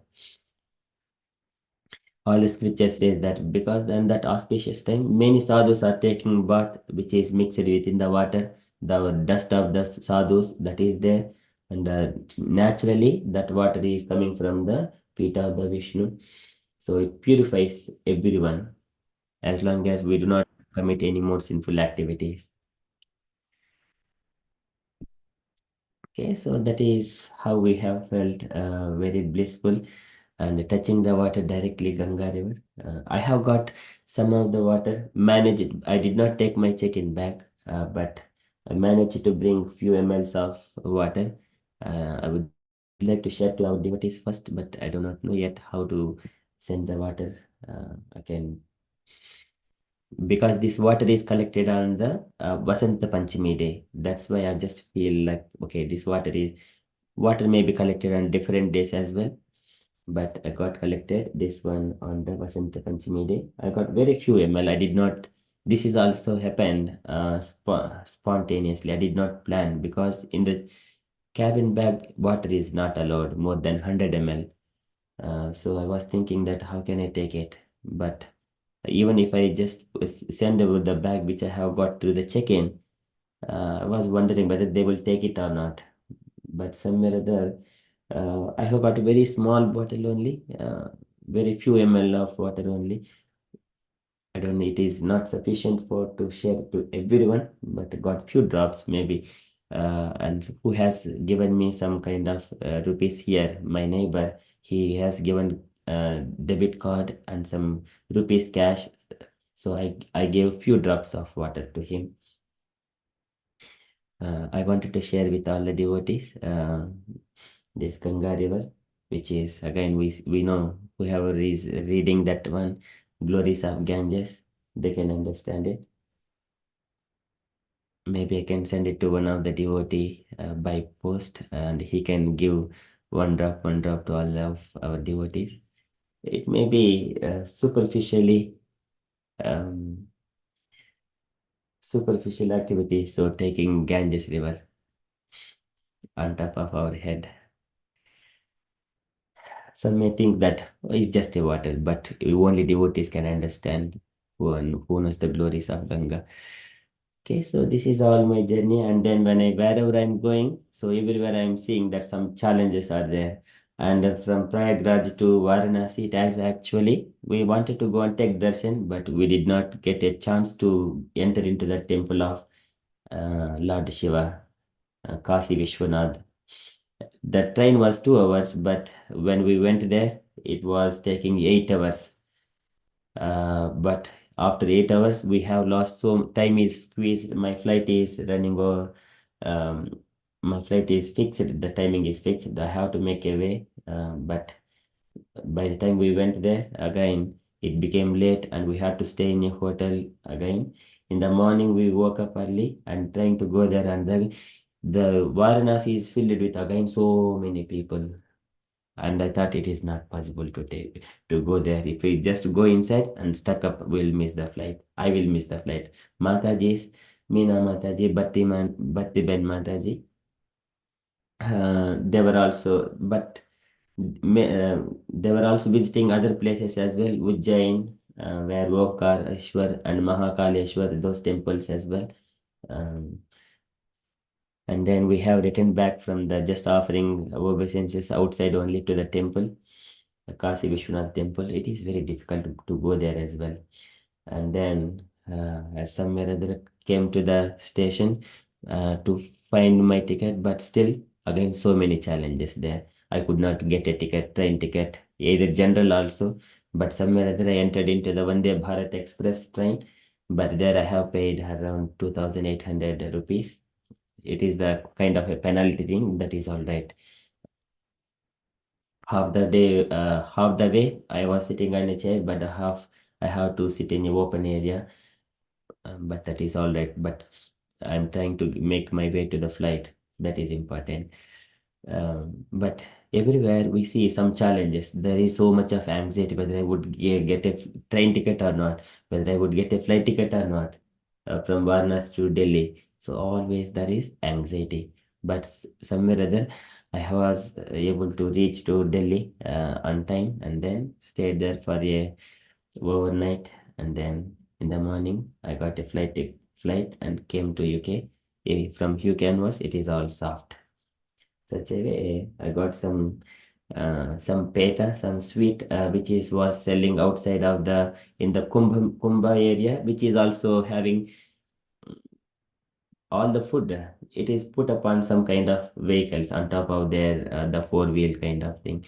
All the scriptures says that because in that auspicious time, many sadhus are taking bath, which is mixed within the water, the dust of the sadhus that is there, and naturally that water is coming from the feet of the Vishnu. So it purifies everyone as long as we do not commit any more sinful activities. Okay, so that is how we have felt very blissful and touching the water directly Ganga River. I have got some of the water managed. I did not take my check-in bag, but I managed to bring few mls of water. I would like to share to our devotees first, but I do not know yet how to send the water. I can, because this water is collected on the Vasanta Panchami day. That's why I just feel like, okay, this water may be collected on different days as well, but I got collected this one on the Vasanta Panchami day. I got very few ml. I did not. This is also happened spontaneously. I did not plan, because in the cabin bag water is not allowed more than 100 ml. So I was thinking that how can I take it? But even if I just send over the bag which I have got through the check-in, I was wondering whether they will take it or not. But somewhere or other, I have got a very small bottle only, very few ml of water only. I don't know, it is not sufficient for to share to everyone, but got few drops maybe. And who has given me some kind of rupees here, my neighbor, he has given debit card and some rupees cash. So I gave few drops of water to him. I wanted to share with all the devotees this Ganga River, which is again we know whoever is reading that one, glories of Ganges, they can understand it. Maybe I can send it to one of the devotee by post, and he can give one drop to all of our devotees. It may be um, superficial activity, so taking Ganges River on top of our head. some may think that it's just a water, but only devotees can understand who knows the glories of Ganga. Okay, so this is all my journey, and then wherever I'm going, so everywhere I'm seeing that some challenges are there. And from Prayagraj to Varanasi, it has actually we wanted to go and take darshan, but we did not get a chance to enter into the temple of Lord Shiva, Kasi Vishwanath. The train was 2 hours, but when we went there, it was taking 8 hours. But after 8 hours, we have lost so time is squeezed. My flight is running over. Um, my flight is fixed. The timing is fixed. I have to make a way. But by the time we went there again, it became late, and we had to stay in a hotel again. In the morning, we woke up early and trying to go there, and then the Varanasi is filled with again so many people, and I thought it is not possible to go there. If we just go inside and stuck up, we'll miss the flight. I will miss the flight. Mataji's, Meena Mataji, Batti Ben Mataji. They were also, but they were also visiting other places as well, Ujjain, where Okareshwar and Mahakaleshwar, those temples as well. Um, and then we have returned back from the just offering obeisances outside only to the temple, the Kasi Vishwanath temple. It is very difficult to go there as well. And then as somewhere other came to the station to find my ticket, but still again so many challenges there. I could not get a ticket, train ticket, either general also, but somewhere other I entered into the Vande Bharat Express train, but there I have paid around 2,800 rupees. It is the kind of a penalty thing, that is all right. Half the way I was sitting on a chair, but the half I have to sit in a open area. But that is all right. But I'm trying to make my way to the flight. That is important. But everywhere we see some challenges. There is so much of anxiety whether I would get a train ticket or not, whether I would get a flight ticket or not, from Varanasi to Delhi. So always there is anxiety. But somewhere or other, I was able to reach to Delhi on time, and then stayed there for a overnight, and then in the morning I got a flight and came to UK. From UK onwards, it is all soft. Such a way, I got some peta, some sweet, which is was selling outside of the in the Kumbha area, which is also having all the food. It is put upon some kind of vehicles on top of their the four-wheel kind of thing.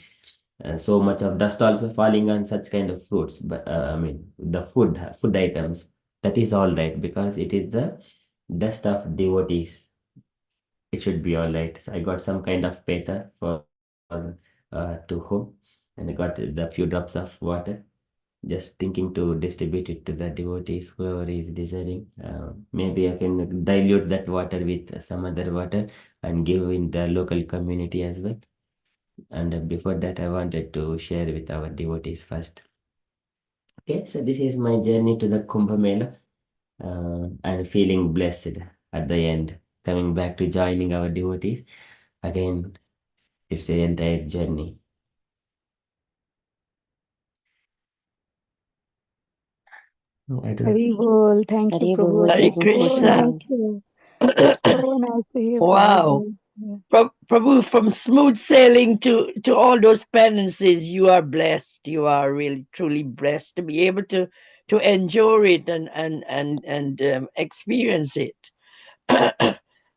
So much of dust also falling on such kind of fruits, but I mean the food items, that is all right because it is the dust of devotees. It should be all right. So I got some kind of peta for to home, and I got the few drops of water, just thinking to distribute it to the devotees, whoever is desiring. Maybe I can dilute that water with some other water and give in the local community as well. And before that, I wanted to share with our devotees first. Okay, so this is my journey to the Kumbh Mela, and feeling blessed at the end, coming back to joining our devotees. Again, it's the entire journey. I don't. Hari Bol. Thank you, Hari Prabhu. Bol, It Hare was thank you for so Krishna. nice sharing. so nice to hear Wow. Prabhu. Yeah. Prabhu, from smooth sailing to all those penances, you are blessed. You are really truly blessed to be able to endure it and experience it.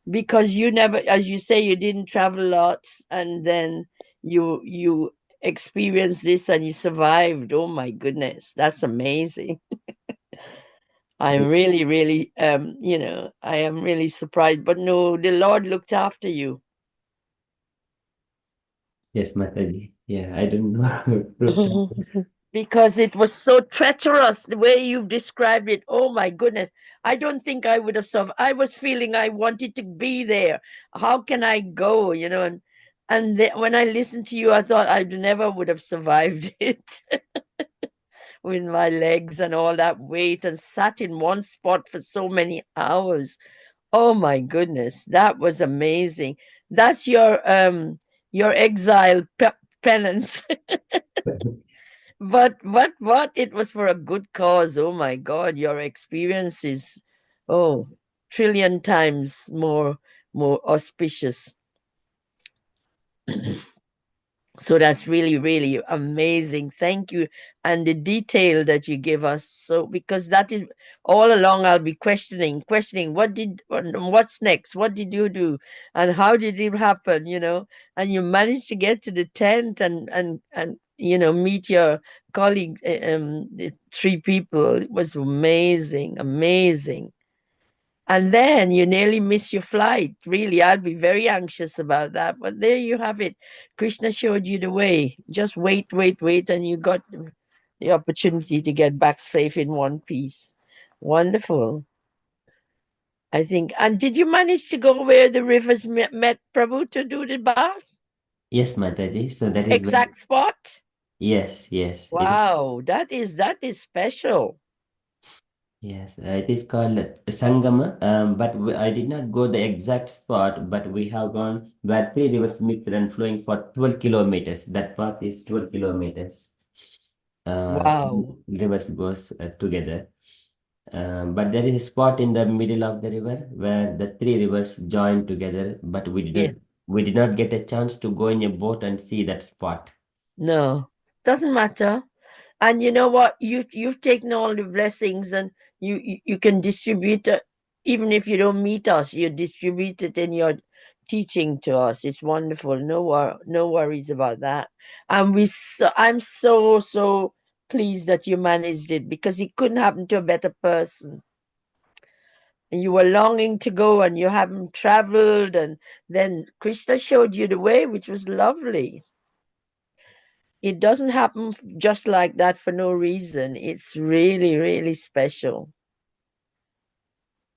Because you never, as you say, you didn't travel lots, and then you experienced this and you survived. Oh my goodness, that's amazing. I'm really, really, I am really surprised. But no, the Lord looked after you. Yes, Mataji. Yeah, I don't know. Because it was so treacherous the way you described it. Oh my goodness. I don't think I would have survived. I was feeling I wanted to be there. How can I go? When I listened to you, I thought I never would have survived it with my legs and all that weight and sat in one spot for so many hours. Oh my goodness, that was amazing. That's your exile penance. But what? It was for a good cause. Oh my God, your experience is, oh, trillion times more auspicious. So that's really, really amazing. Thank you. And the detail that you give us. So, because that is all along, I'll be questioning, what's next? What did you do? And how did it happen? And you managed to get to the tent and meet your colleagues, the three people. It was amazing, amazing. And then you nearly miss your flight. Really, I'd be very anxious about that. But there you have it. Krishna showed you the way. Just wait, wait, wait, and you got the opportunity to get back safe in one piece. Wonderful. I think. And did you manage to go where the rivers met Prabhu to do the bath? Yes, Mataji. So that is when, Exact spot? yes, yes, Wow, that is special. yes, it is called Sangama. But I did not go the exact spot, but we have gone where three rivers mix and flowing for 12 kilometers. That path is 12 kilometers. Wow. Rivers goes together. But there is a spot in the middle of the river where the three rivers join together, but Yeah. we did not get a chance to go in a boat and see that spot. No. Doesn't matter. And you know what, you've taken all the blessings, and you can distribute it. Even if you don't meet us, you distribute it in your teaching to us. It's wonderful. No worries about that. And I'm so pleased that you managed it, because it couldn't happen to a better person. And you were longing to go, and you haven't traveled, and then Krishna showed you the way, which was lovely. It doesn't happen just like that for no reason. It's really, really special.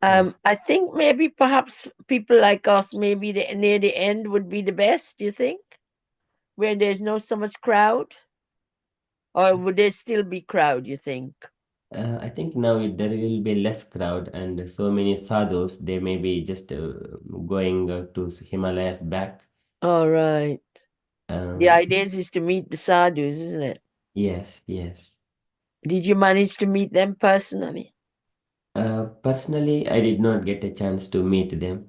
Yes. I think maybe perhaps people like us, maybe near the end would be the best, do you think? Where there's no so much crowd? Or would there still be crowd, you think? I think now there will be less crowd and so many sadhus. They may be just going to Himalayas back. All right. The Um, idea is to meet the sadhus, isn't it? yes, yes. Did you manage to meet them personally? Personally, I did not get a chance to meet them.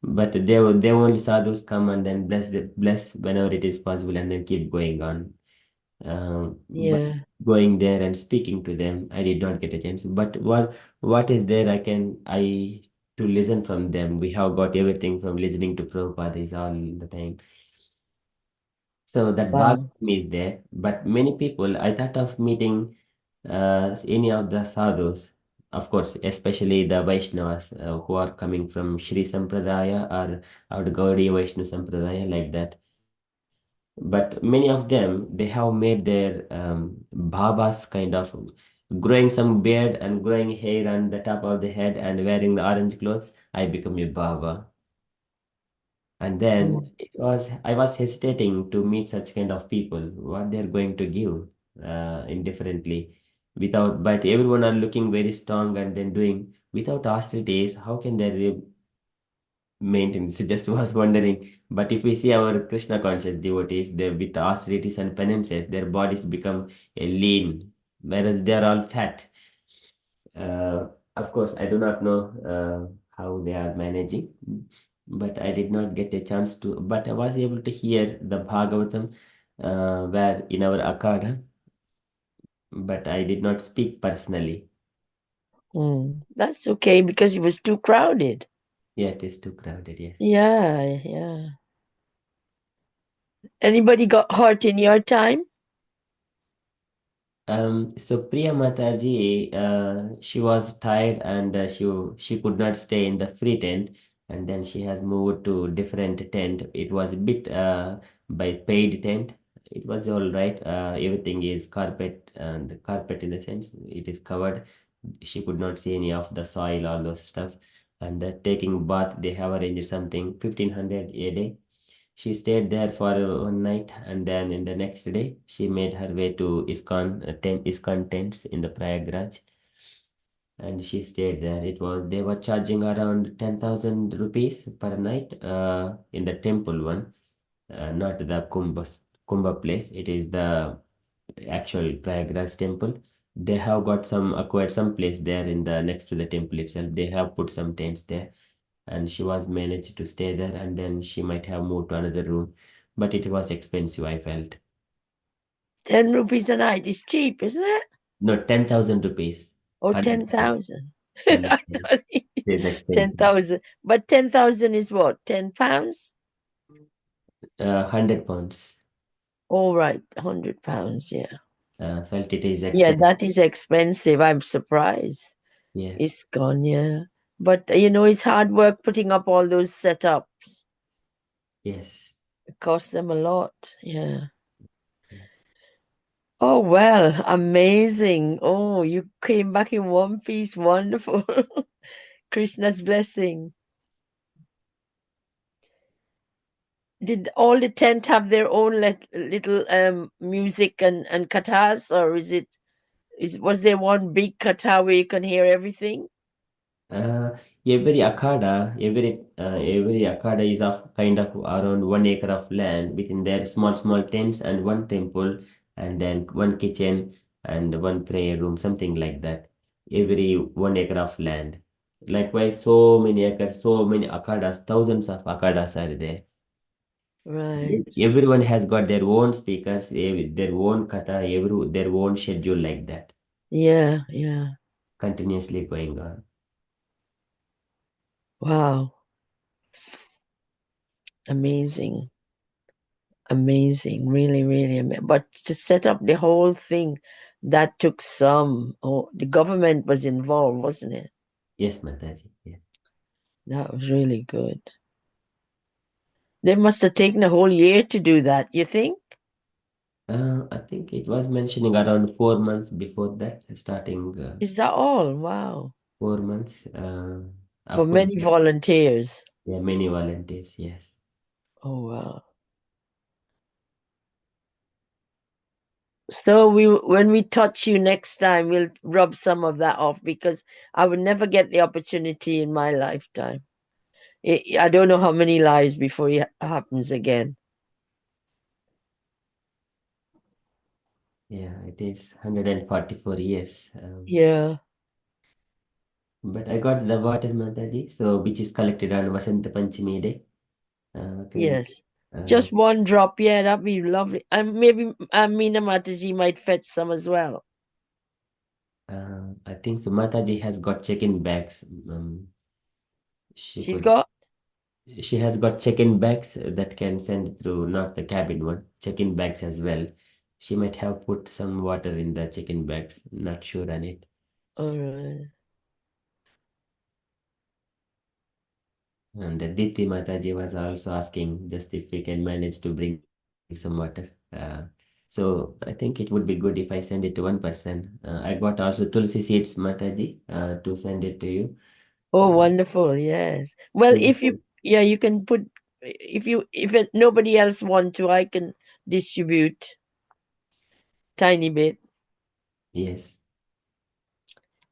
But they only sadhus come and then bless whenever it is possible and then keep going on. But Yeah. going there and speaking to them, I did not get a chance. But what is there I to listen from them? We have got everything from listening to Prabhupada is all the time. So that Wow. Bhagavatam is there. But many people, I thought of meeting any of the sadhus, of course, especially the Vaishnavas who are coming from Shri Sampradaya or the Gaudiya Vaishnava Sampradaya, like that. But many of them, they have made their bhabas kind of growing some beard and growing hair on the top of the head and wearing the orange clothes. I become a baba. And then Mm. I was hesitating to meet such kind of people, what they're going to give indifferently but everyone are looking very strong and then doing without austerities. How can they maintain? So just was wondering. But if we see our Krishna conscious devotees, they with austerities and penances, their bodies become lean, whereas they are all fat. Of course, I do not know how they are managing, but I did not get a chance to. But I was able to hear the Bhagavatam where in our Akada, but I did not speak personally. That's okay, because it was too crowded. Yeah, it is too crowded. Yes. Yeah. Anybody got hurt in your time? So Priya Mataji, she was tired and she could not stay in the free tent, and then she has moved to different tent. It was a bit by paid tent. It was all right. Everything is carpet and the carpet in the sense it is covered. She could not see any of the soil, all those stuff. And taking bath, they have arranged something 1500 a day. She stayed there for one night, and then in the next day, she made her way to ISKCON tents in the Prayagraj, and she stayed there. They were charging around 10,000 rupees per night in the temple one, not the Kumbh place. It is the actual Prayagraj temple. They have got some acquired some place there in the next to the temple itself. They have put some tents there, and she was managed to stay there, and then she might have moved to another room, but it was expensive, I felt. 10 rupees a night is cheap, isn't it? No, 10,000 rupees. Oh, 100, 10,000. 100 I thought It is expensive. 10,000. But 10,000 is what? 10 pounds? 100 pounds. All right, 100 pounds. Yeah. Felt it is Yeah, expensive. that is expensive. I'm surprised. Yeah. It's gone, yeah. But you know, it's hard work putting up all those setups. Yes. It costs them a lot. Yeah. Oh, well, amazing. Oh, you came back in one piece. Wonderful. Krishna's blessing. Did all the tent have their own little music and kathas, or was there one big katha where you can hear everything? Every akhada is of kind of around 1 acre of land within their small tents and one temple and then one kitchen and one prayer room, something like that. Every 1 acre of land. Likewise, so many acres, so many akhadas, thousands of akhadas are there. Right. Everyone has got their own speakers, their own katha, their own schedule like that, Yeah, yeah. continuously going on. Wow. Amazing. Amazing. Really, really amazing. But to set up the whole thing, that took the government was involved, wasn't it? Yes, Mataji. Yeah. That was really good. They must have taken a whole year to do that, you think? I think it was mentioning around 4 months before that, starting Is that all? Wow. 4 months. For Of course, many volunteers. yeah, many volunteers. Yes, Oh, wow. So when we touch you next time, we'll rub some of that off because I would never get the opportunity in my lifetime. I don't know how many lives before it happens again. yeah, it is 144 years. Yeah. But I got the water, Mataji, so which is collected on Vasanta Panchami day. Yes. Uh, Just one drop. Yeah, that'd be lovely. And maybe Meena Mataji might fetch some as well. I think so. Mataji has got check-in bags. She She's could. got. She has got check-in bags that can send through, not the cabin one, check-in bags as well. She might have put some water in the check-in bags, not sure on it. All right. And Diti Mataji was also asking just if we can manage to bring some water. So I think it would be good if I send it to one person. I got also Tulsi seeds, Mataji, to send it to you. Oh, wonderful. Yes. Well, if you, yeah, you can put, if nobody else want to, I can distribute tiny bit. Yes,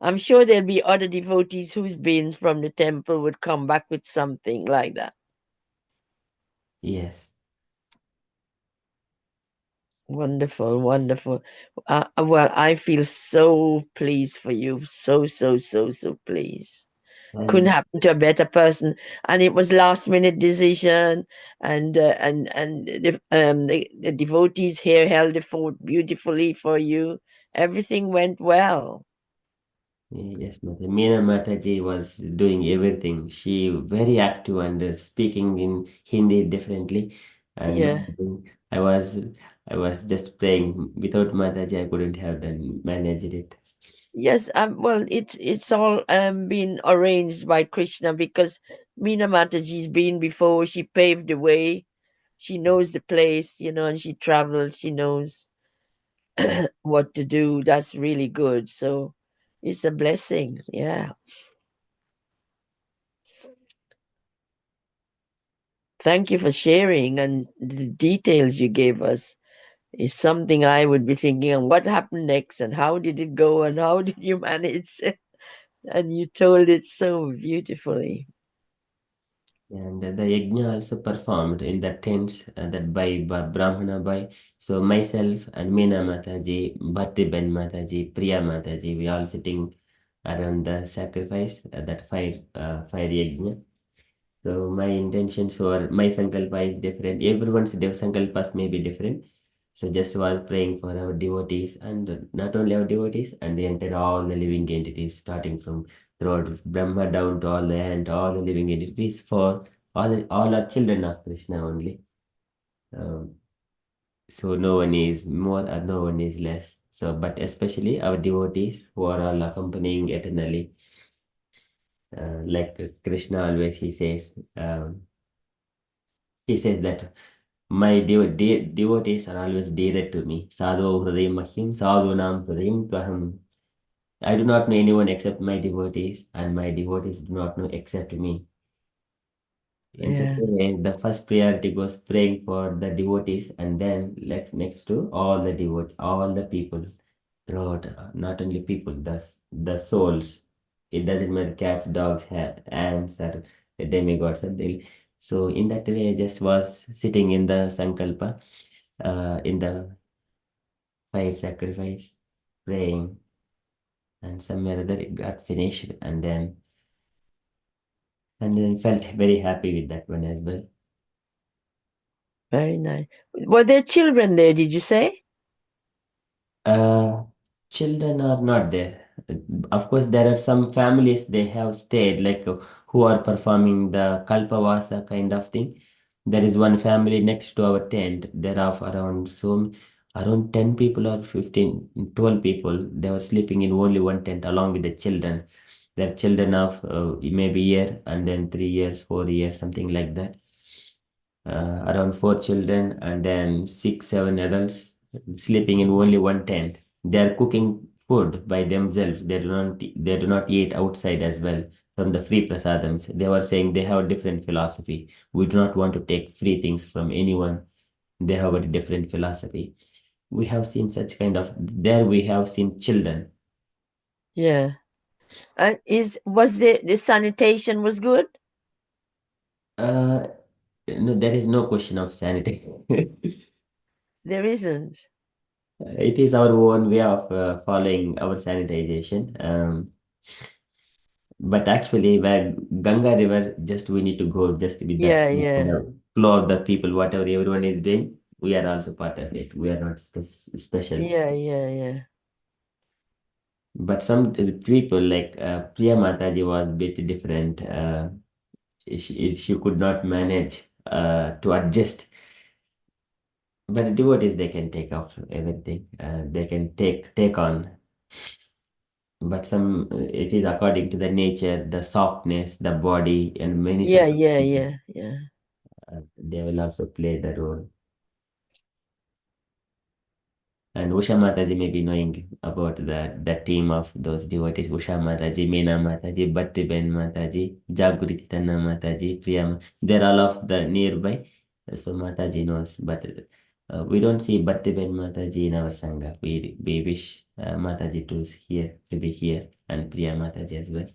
I'm sure there'll be other devotees who's been from the temple would come back with something like that. yes. Wonderful, wonderful. Well, I feel so pleased for you. So, so, so, so pleased. Couldn't And happen to a better person, and it was last minute decision, and the devotees here held the fort beautifully for you. Everything went well. yes, Mataji. Meena Mataji was doing everything. She very active and speaking in Hindi differently. And Yeah. I was I was just praying. Without Mataji, I couldn't have done managed it. Yes, well, it's all been arranged by Krishna because Meena Mataji's been before. She paved the way. She knows the place, and she traveled. She knows what to do. That's really good. So it's a blessing. Yeah. Thank you for sharing, and the details you gave us is something I would be thinking of what happened next and how did it go and how did you manage. And you told it so beautifully. And the yajna also performed in the tents that by Brahmana by. So myself and Meena Mataji, Bhakti Ben Mataji, Priya Mataji, we all sitting around the sacrifice, that fire yajna. So my intentions or my sankalpa is different. Everyone's sankalpas may be different. So just was praying for our devotees and not only our devotees and the entire all the living entities, starting from throughout Brahma down to all the and all the living entities for all are children of Krishna only. Um, so no one is more or no one is less. So but especially our devotees who are all accompanying eternally. Like Krishna always he says that my devotees are always dear to me. Sadhu Hridayam Mahyam, Sadhunam Hridayam Tvaham. I do not know anyone except my devotees, and my devotees do not know except me. In such Yeah. a way, the first priority goes praying for the devotees, and then next to all the people throughout, not only people, the souls. It doesn't matter cats, dogs, ants, or demigods, or they. So in that way, I just was sitting in the sankalpa, in the fire sacrifice, praying, and somewhere or other it got finished, and then felt very happy with that one as well. Very nice. Were there children there, did you say? Uh, Children are not there. Of course, there are some families they have stayed, like who are performing the Kalpavasa kind of thing. There is one family next to our tent. There are around 10 people or 15, 12 people. They were sleeping in only one tent along with the children. They're children of maybe year and then 3 years, 4 years, something like that. Around four children and then six, seven adults sleeping in only one tent. They are cooking food by themselves. They do not eat outside as well from the free prasadams. They were saying they have a different philosophy. We do not want to take free things from anyone. They have a different philosophy. We have seen such kind of there we have seen children. Yeah. Was the sanitation was good? Uh no, there is no question of sanity. There isn't. It is our own way of following our sanitization. But actually, where Ganga River, just we need to go just with that Yeah, yeah. flow of the people, whatever everyone is doing, we are also part of it. We are not special. Yeah, yeah, yeah. But some people like Priya Mataji was a bit different. She could not manage to adjust. But devotees, they can take off everything. They can take on. But some it is according to the nature, the softness, the body, and many Yeah, such yeah, things. yeah, yeah. They will also play the role. And Usha Mataji may be knowing about the team of those devotees. Usha Mataji, Meena Mataji, Bhakti Ben Mataji, Jagriti Tanna Mataji, They're all of the nearby. So Mataji knows. But we don't see Bhakti Ben Mataji in our Sangha. We wish Mataji to be here, and Priya Mataji as well.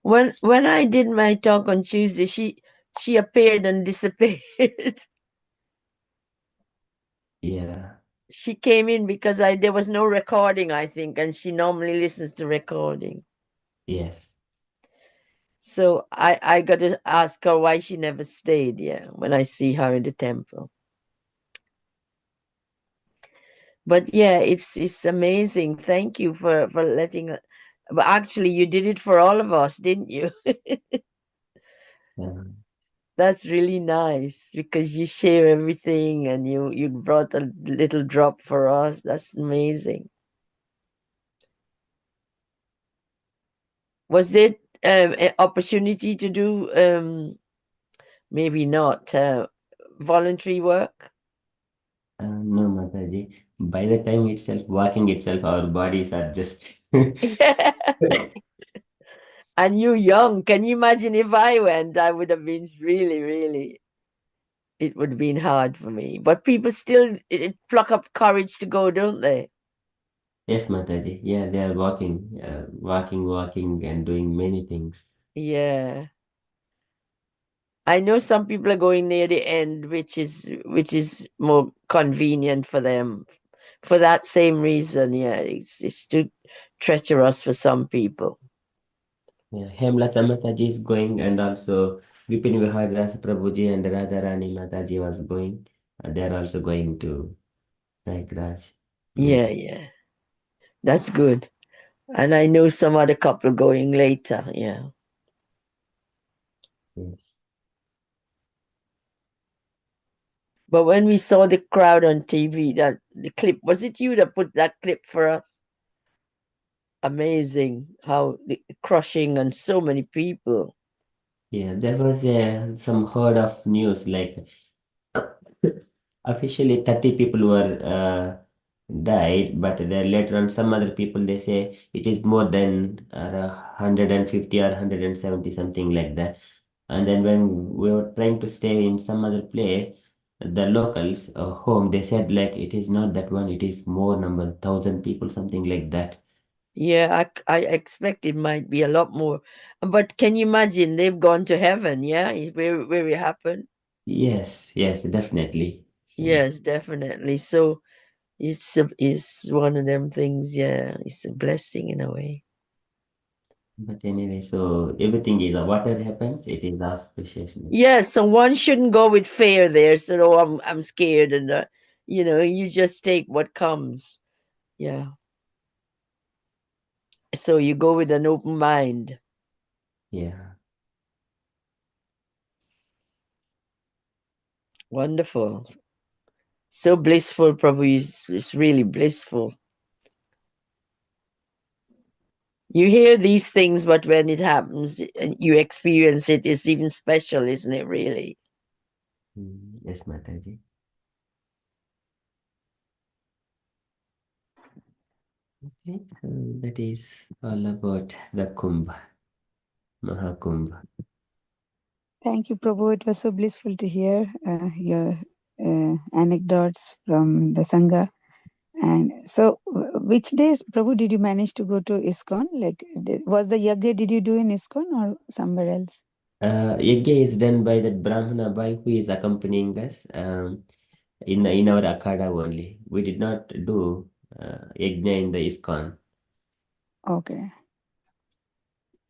When I did my talk on Tuesday, she appeared and disappeared. Yeah, She came in because there was no recording, I think, and she normally listens to recording. yes. So I got to ask her why she never stayed. Yeah, when I see her in the temple. But yeah, it's amazing. Thank you for letting. But actually, you did it for all of us, didn't you? Um, That's really nice because you share everything and you brought a little drop for us. That's amazing. Was there an opportunity to do maybe not voluntary work? no, Mataji. By the time itself, walking itself, our bodies are just. And you young. Can you imagine if I went? I would have been really, really. It would have been hard for me. But people still pluck up courage to go, don't they? Yes, Mataji. Yeah, they are walking, and doing many things. Yeah. I know some people are going near the end, which is more convenient for them. For that same reason, yeah, it's too treacherous for some people. Yeah, Hemlata Mataji is going, and also Vipin Viharas Prabhuji and Radharani Mataji was going. They are also going to Nagraj. Yeah. That's good. And I know some other couple going later, yeah. Yeah. But when we saw the crowd on TV, that the clip, was it you that put that clip for us? Amazing how the crushing on so many people. Yeah, there was some herd of news like officially 30 people were died, but then later on some other people they say it is more than 150 or 170 something like that. And then when we were trying to stay in some other place, the locals home they said like it is not that one, it is more number 1,000 people something like that. Yeah, I expect it might be a lot more. But can you imagine they've gone to heaven, yeah? Where it happened? Yes, definitely. So, Yes, definitely. So it's one of them things, yeah. It's a blessing in a way. but anyway, so everything is whatever happens, it is auspiciousness. Yeah, so one shouldn't go with fear there. So, oh, I'm scared, and you just take what comes. Yeah. So you go with an open mind. Yeah. Wonderful. So blissful, Prabhu. It's really blissful. You hear these things, but when it happens and you experience it, it's even special, isn't it, really? Yes, Mataji. Okay, so that is all about the Kumbh, Mahakumbh. Thank you, Prabhu. It was so blissful to hear your anecdotes from the Sangha. And so, which days, Prabhu, did you manage to go to ISKCON? Like, was the yagya did you do in ISKCON or somewhere else? Yajna is done by that Brahmana boy who is accompanying us in our Akhada only. We did not do Yajna in the ISKCON. Okay.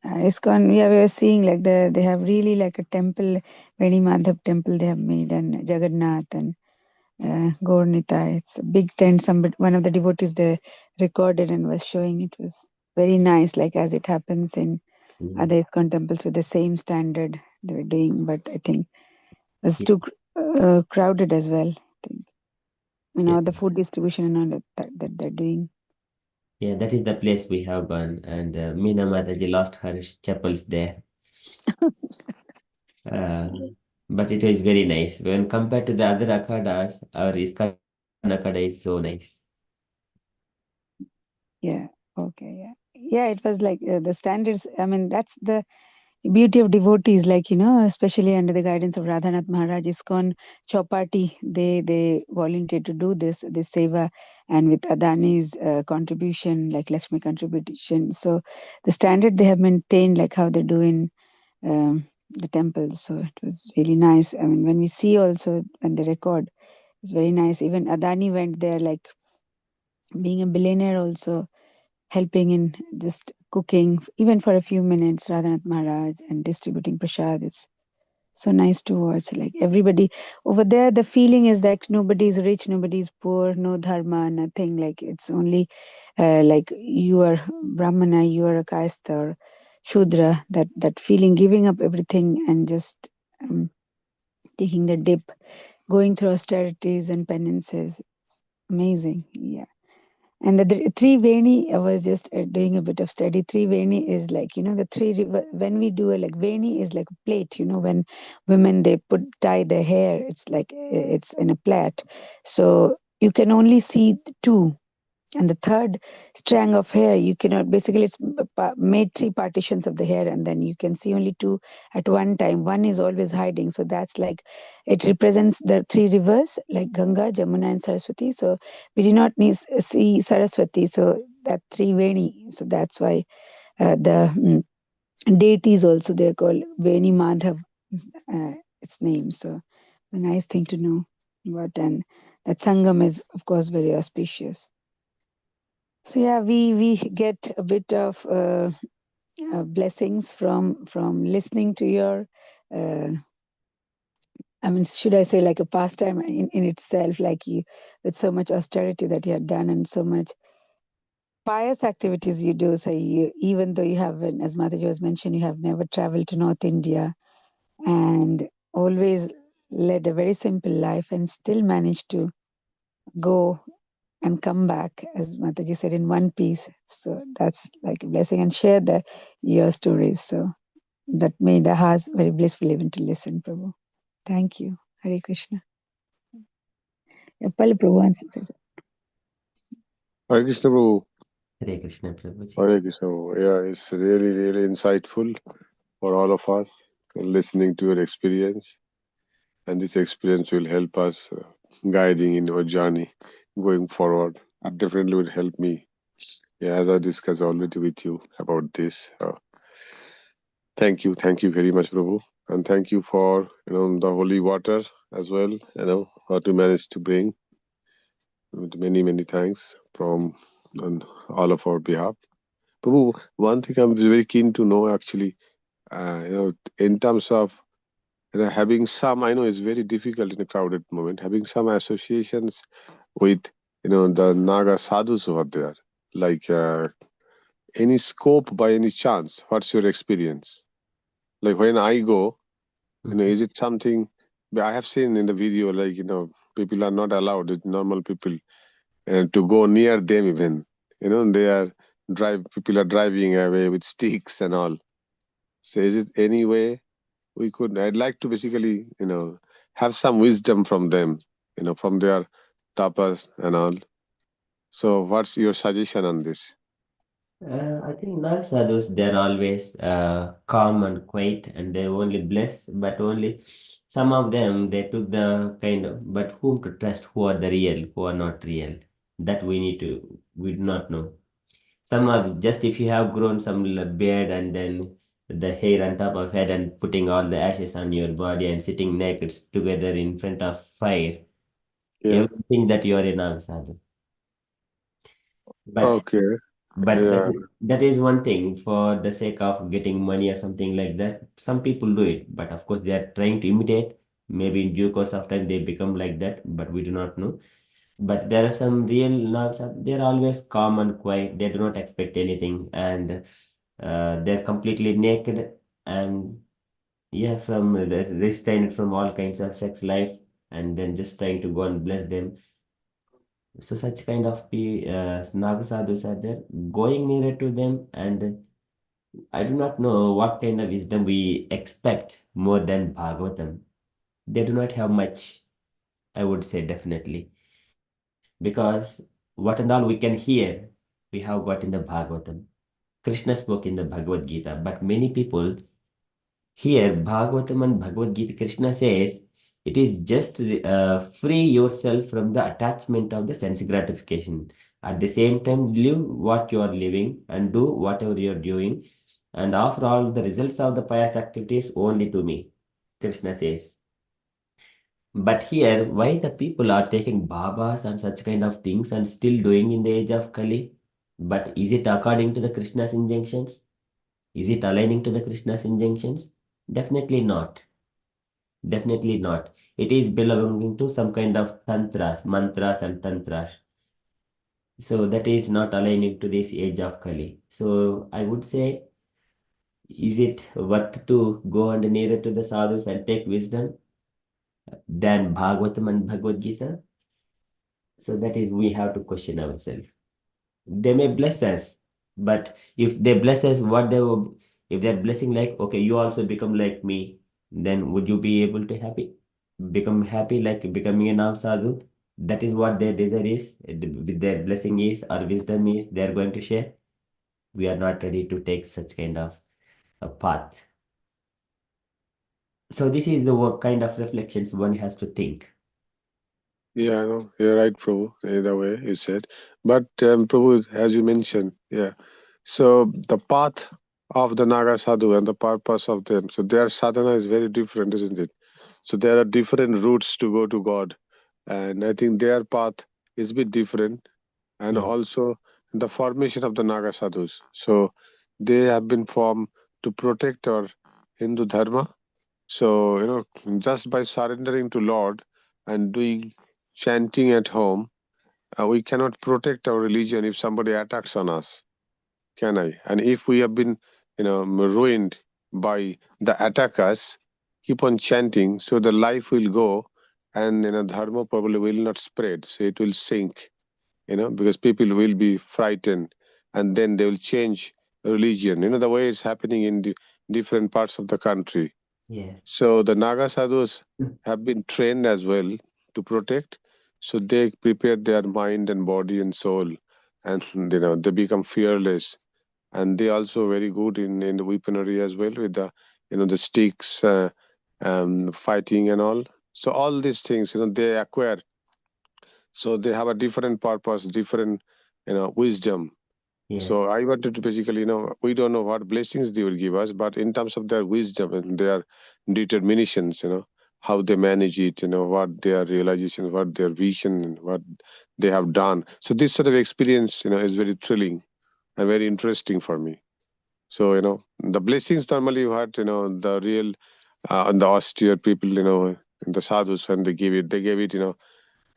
ISKCON, yeah, we were seeing like they have really like a temple, Veni Madhav temple they have made, and Jagannath and Gaurnita. It's a big tent. One of the devotees there recorded and was showing. It was very nice, like as it happens in other ISKCON temples with the same standard they were doing. But I think it was too crowded as well. I think Yeah. the food distribution and all that they're doing. Yeah, that is the place we have gone, and Meena Mataji lost her chapels there. Uh, but it is very nice. When compared to the other Akhadas, our ISKCON Akhada is so nice. Yeah. Okay. Yeah. Yeah. It was like the standards. I mean, that's the beauty of devotees, like especially under the guidance of Radhanath Maharaj. ISKCON Chowpatty, they volunteered to do this seva, and with Adani's contribution, like Lakshmi contribution. So the standard they have maintained, like how they do in the temples. So it was really nice. I mean, when we see also when they record, it's very nice. Even Adani went there, like being a billionaire, also helping in just cooking, even for a few minutes, Radhanath Maharaj, and distributing prasad. It's so nice to watch. Like everybody over there, the feeling is that nobody is rich, nobody is poor, no dharma, nothing. Like it's only like you are Brahmana, you are a Kayastha or Shudra. That feeling, giving up everything and just um, taking the dip, going through austerities and penances. Amazing, yeah. And the three veni, I was just doing a bit of study. Three veni is like, the three river. When we do like veni is like a plate, when women they tie their hair, it's like it's in a plait. So you can only see two. And the third strand of hair, you cannot, basically, it's made three partitions of the hair, and then you can see only two at one time. One is always hiding. So that's like, it represents the three rivers, like Ganga, Jamuna, and Saraswati. So we do not need see Saraswati. So that three Veni. So that's why the deities also they're called Veni Madhav. its name. So a nice thing to know. But and that Sangam is of course very auspicious. So yeah, we get a bit of blessings from listening to your. I mean, should I say like a pastime in itself, like you with so much austerity that you had done and so much pious activities you do. So you, even though you haven't, as Mataji was mentioned, you have never traveled to North India and always led a very simple life and still managed to go and come back, as Mataji said, in one piece. So that's like a blessing, and share your stories. So that made the heart very blissful even to listen, Prabhu. Thank you. Hare Krishna. Pali Prabhu answers. Hare Krishna, Prabhu. Hare Krishna, Prabhuji. Hare Krishna. Prabhu. Yeah, it's really, really insightful for all of us listening to your experience. And this experience will help us guiding in our journey going forward. It definitely will help me. Yeah, as I discussed already with you about this. Thank you very much, Prabhu, and thank you for the holy water as well. What you managed to bring. With many thanks from on all of our behalf. Prabhu, one thing I'm very keen to know actually, in terms of having some, I know it's very difficult in a crowded moment, having some associations with the Naga sadhus over there, like any scope by any chance. What's your experience? Like when I go, is it something? I have seen in the video, like people are not allowed, normal people, to go near them even. They are people are driving away with sticks and all. So is it any way we could? I'd like to basically, have some wisdom from them, from their tapas and all. So what's your suggestion on this? I think Nag sadhus, they're always calm and quiet and they only bless, but only some of them they took the kind of, but whom to trust, who are the real, who are not real, that we do not know. Some are just if you have grown some beard and then the hair on top of head and putting all the ashes on your body and sitting naked together in front of fire, Yeah. everything that you are a Nag sadhu. But Okay. But Yeah. that is one thing for the sake of getting money or something like that. Some people do it, but of course they are trying to imitate. Maybe in due course of time they become like that, but we do not know. But there are some real nuns, they're always calm and quiet. They do not expect anything, and they're completely naked and yeah, from restrained from all kinds of sex life, and then just trying to go and bless them. So such kind of Naga sadhus are there. Going nearer to them, and I do not know what kind of wisdom we expect more than Bhagavatam. They do not have much, I would say definitely, because what and all we can hear, we have got in the Bhagavatam. Krishna spoke in the Bhagavad Gita, but many people here, Bhagavatam and Bhagavad Gita, Krishna says, it is just free yourself from the attachment of the sense gratification. At the same time, live what you are living and do whatever you are doing. And after all, the results of the pious activities only to me, Krishna says. But here, why the people are taking Babas and such kind of things and still doing in the age of Kali? But is it according to the Krishna's injunctions? Is it aligning to the Krishna's injunctions? Definitely not. Definitely not. It is belonging to some kind of tantras, mantras and tantras. So that is not aligning to this age of Kali. So I would say, is it worth to go and nearer to the sadhus and take wisdom than Bhagavatam and Bhagavad Gita? So that is we have to question ourselves. They may bless us, but if they bless us, what they will, if they're blessing like, okay, you also become like me, then would you be able to become happy like becoming a Nav sadhu? That is what their desire is, with their blessing is, or wisdom is, they are going to share. We are not ready to take such kind of a path. So this is the what kind of reflections one has to think. Yeah, I know. You're right, Prabhu, either way you said. But Prabhu, as you mentioned, yeah. So the path of the Naga Sadhu and the purpose of them, so their sadhana is very different, isn't it? So there are different routes to go to God, and I think their path is a bit different. And Yeah. also the formation of the Naga sadhus. So they have been formed to protect our Hindu dharma. So just by surrendering to Lord and doing chanting at home, we cannot protect our religion if somebody attacks on us, can I? And if we have been, ruined by the attackers, keep on chanting, so the life will go, and dharma probably will not spread, so it will sink. Because people will be frightened, and then they will change religion. The way it's happening in the different parts of the country. Yes. So the Naga sadhus have been trained as well to protect. So they prepare their mind and body and soul, and they become fearless. And they also very good in the weaponry as well, with the sticks, fighting and all. So all these things, they acquire. So they have a different purpose, different wisdom. Yes. So I wanted to basically, we don't know what blessings they will give us, but in terms of their wisdom and their determinations, how they manage it, what their realization, what their vision, and what they have done. So this sort of experience, is very thrilling and very interesting for me. So, the blessings normally what, the real, the austere people, the sadhus, when they gave it,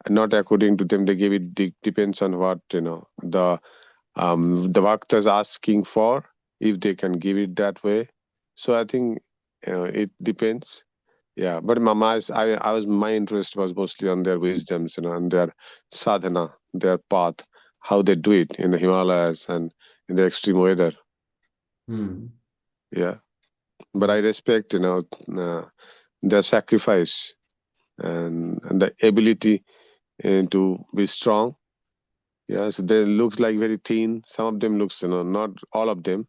not according to them, they gave it, depends on what, the bhakta is asking for, if they can give it that way. So I think it depends. Yeah, but my interest was mostly on their wisdoms, and their sadhana, their path, how they do it in the Himalayas and in the extreme weather. Hmm. Yeah, but I Yeah. respect their sacrifice, and the ability to be strong. Yeah, so they looks like very thin. Some of them looks, not all of them,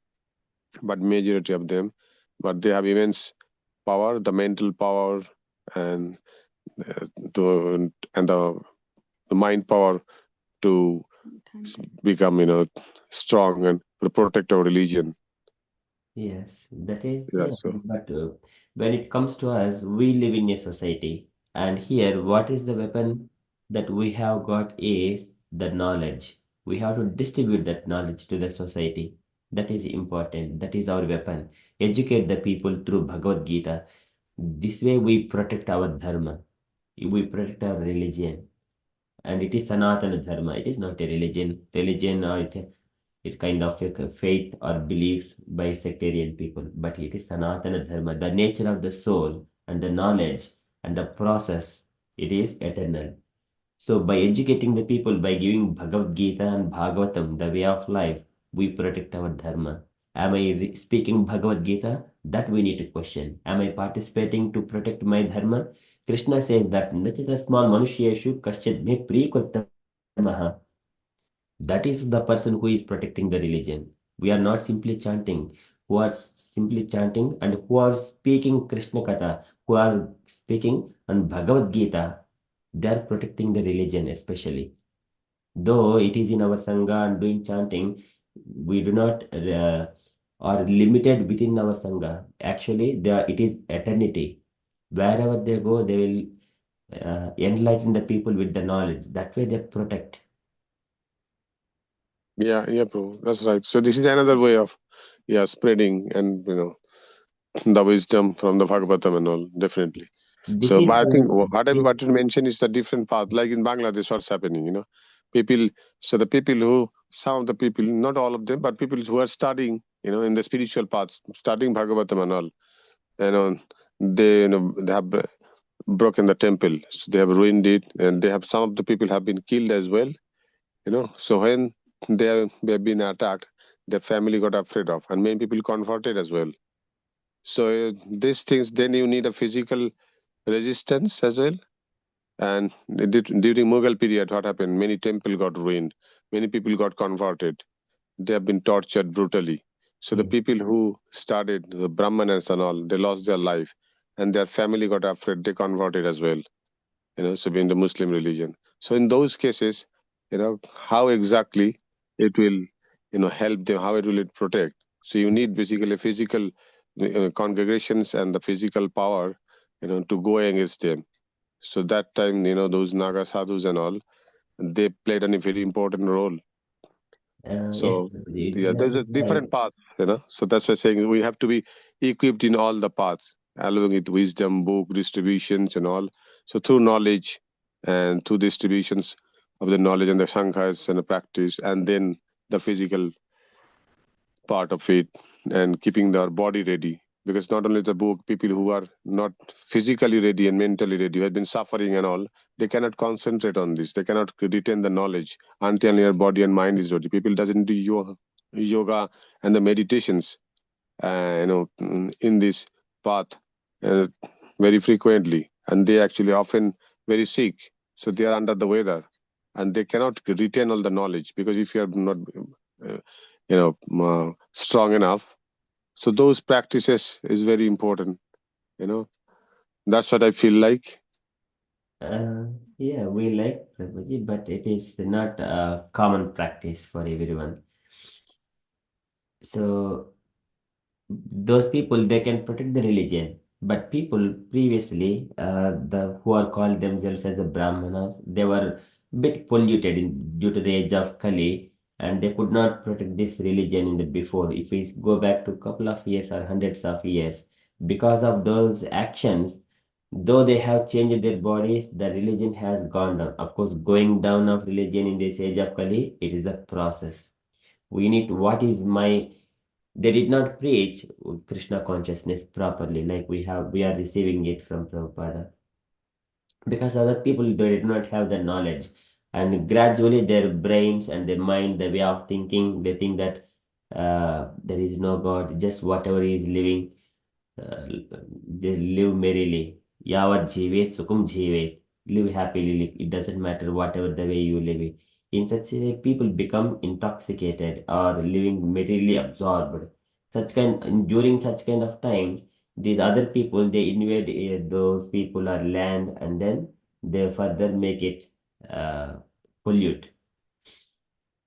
but majority of them, but they have immense power, the mental power, and the mind power to become strong and protect our religion. Yes, that is Yeah, there. so But when it comes to us, we live in a society, and here, what is the weapon that we have got is the knowledge. We have to distribute that knowledge to the society. That is important. That is our weapon. Educate the people through Bhagavad Gita. This way, we protect our dharma. We protect our religion, and it is Sanatana Dharma. It is not a religion. Religion, it's kind of like a faith or beliefs by sectarian people, but it is Sanatana Dharma, the nature of the soul and the knowledge and the process. It is eternal. So, by educating the people, by giving Bhagavad Gita and Bhagavatam, the way of life, we protect our dharma. Am I speaking Bhagavad Gita? That we need to question. Am I participating to protect my dharma? Krishna says that Nachita small manusheshu kaschid me priyakutamaha. That is the person who is protecting the religion. We are not simply chanting, who are simply chanting and who are speaking Krishna Katha, who are speaking on Bhagavad Gita, they are protecting the religion especially. Though it is in our Sangha and doing chanting, we do not are limited within our Sangha. Actually, it is eternity. Wherever they go, they will enlighten the people with the knowledge. That way they protect. yeah, bro, that's right. So this is another way of spreading, and the wisdom from the Bhagavatam and all, definitely. This So, is but I think the what I wanted to mention is the different path. Like in Bangladesh, what's happening, people. So the people who, some of the people, not all of them, but people who are studying, in the spiritual path, studying Bhagavatam and all, you know, they have broken the temple, so they have ruined it, and they have, some of the people have been killed as well. So when they have been attacked, their family got afraid of, and many people converted as well. So these things, then you need a physical resistance as well. And during Mughal period, what happened? Many temples got ruined. Many people got converted. They have been tortured brutally. So the yeah. people who started, the Brahmanas and all, they lost their life, and their family got afraid. They converted as well. So in the Muslim religion. So in those cases, how exactly it will, help them, how it will it protect. So you need basically physical congregations and the physical power to go against them. So that time, those Naga sadhus and all, they played a very important role. Yes, So it yeah, there's a just different like path. So that's why saying we have to be equipped in all the paths, along with wisdom, book distributions and all. So through knowledge and through distributions of the knowledge and the sankhas and the practice, and then the physical part of it, and keeping their body ready. Because not only the book, people who are not physically ready and mentally ready, who have been suffering and all, they cannot concentrate on this. They cannot retain the knowledge until your body and mind is ready. People doesn't do yoga and the meditations, in this path uh, very frequently, and they actually often very sick. So they are under the weather, and they cannot retain all the knowledge, because if you are not, uh, strong enough. So those practices is very important. You know, that's what I feel like. yeah, we like Prabhuji, but it is not a common practice for everyone. So those people they can protect the religion, but people previously the who are called themselves as the Brahmanas, they were bit polluted due to the age of Kali, and they could not protect this religion in the before. If we go back to couple of years or hundreds of years, because of those actions, though they have changed their bodies, the religion has gone down. Of course, going down of religion in this age of Kali, it is a process. We need what is my they did not preach Krishna consciousness properly, like we are receiving it from Prabhupada. Because other people they did not have the knowledge. And gradually their brains and their mind, the way of thinking, they think that there is no God, just whatever he is living, uh, they live merrily. Yavat jivet sukum jivet. Live happily. Live. It doesn't matter whatever the way you live it. In such a way, people become intoxicated or living materially absorbed. During such kind of times, these other people they invade those people or land, and then they further make it uh, pollute.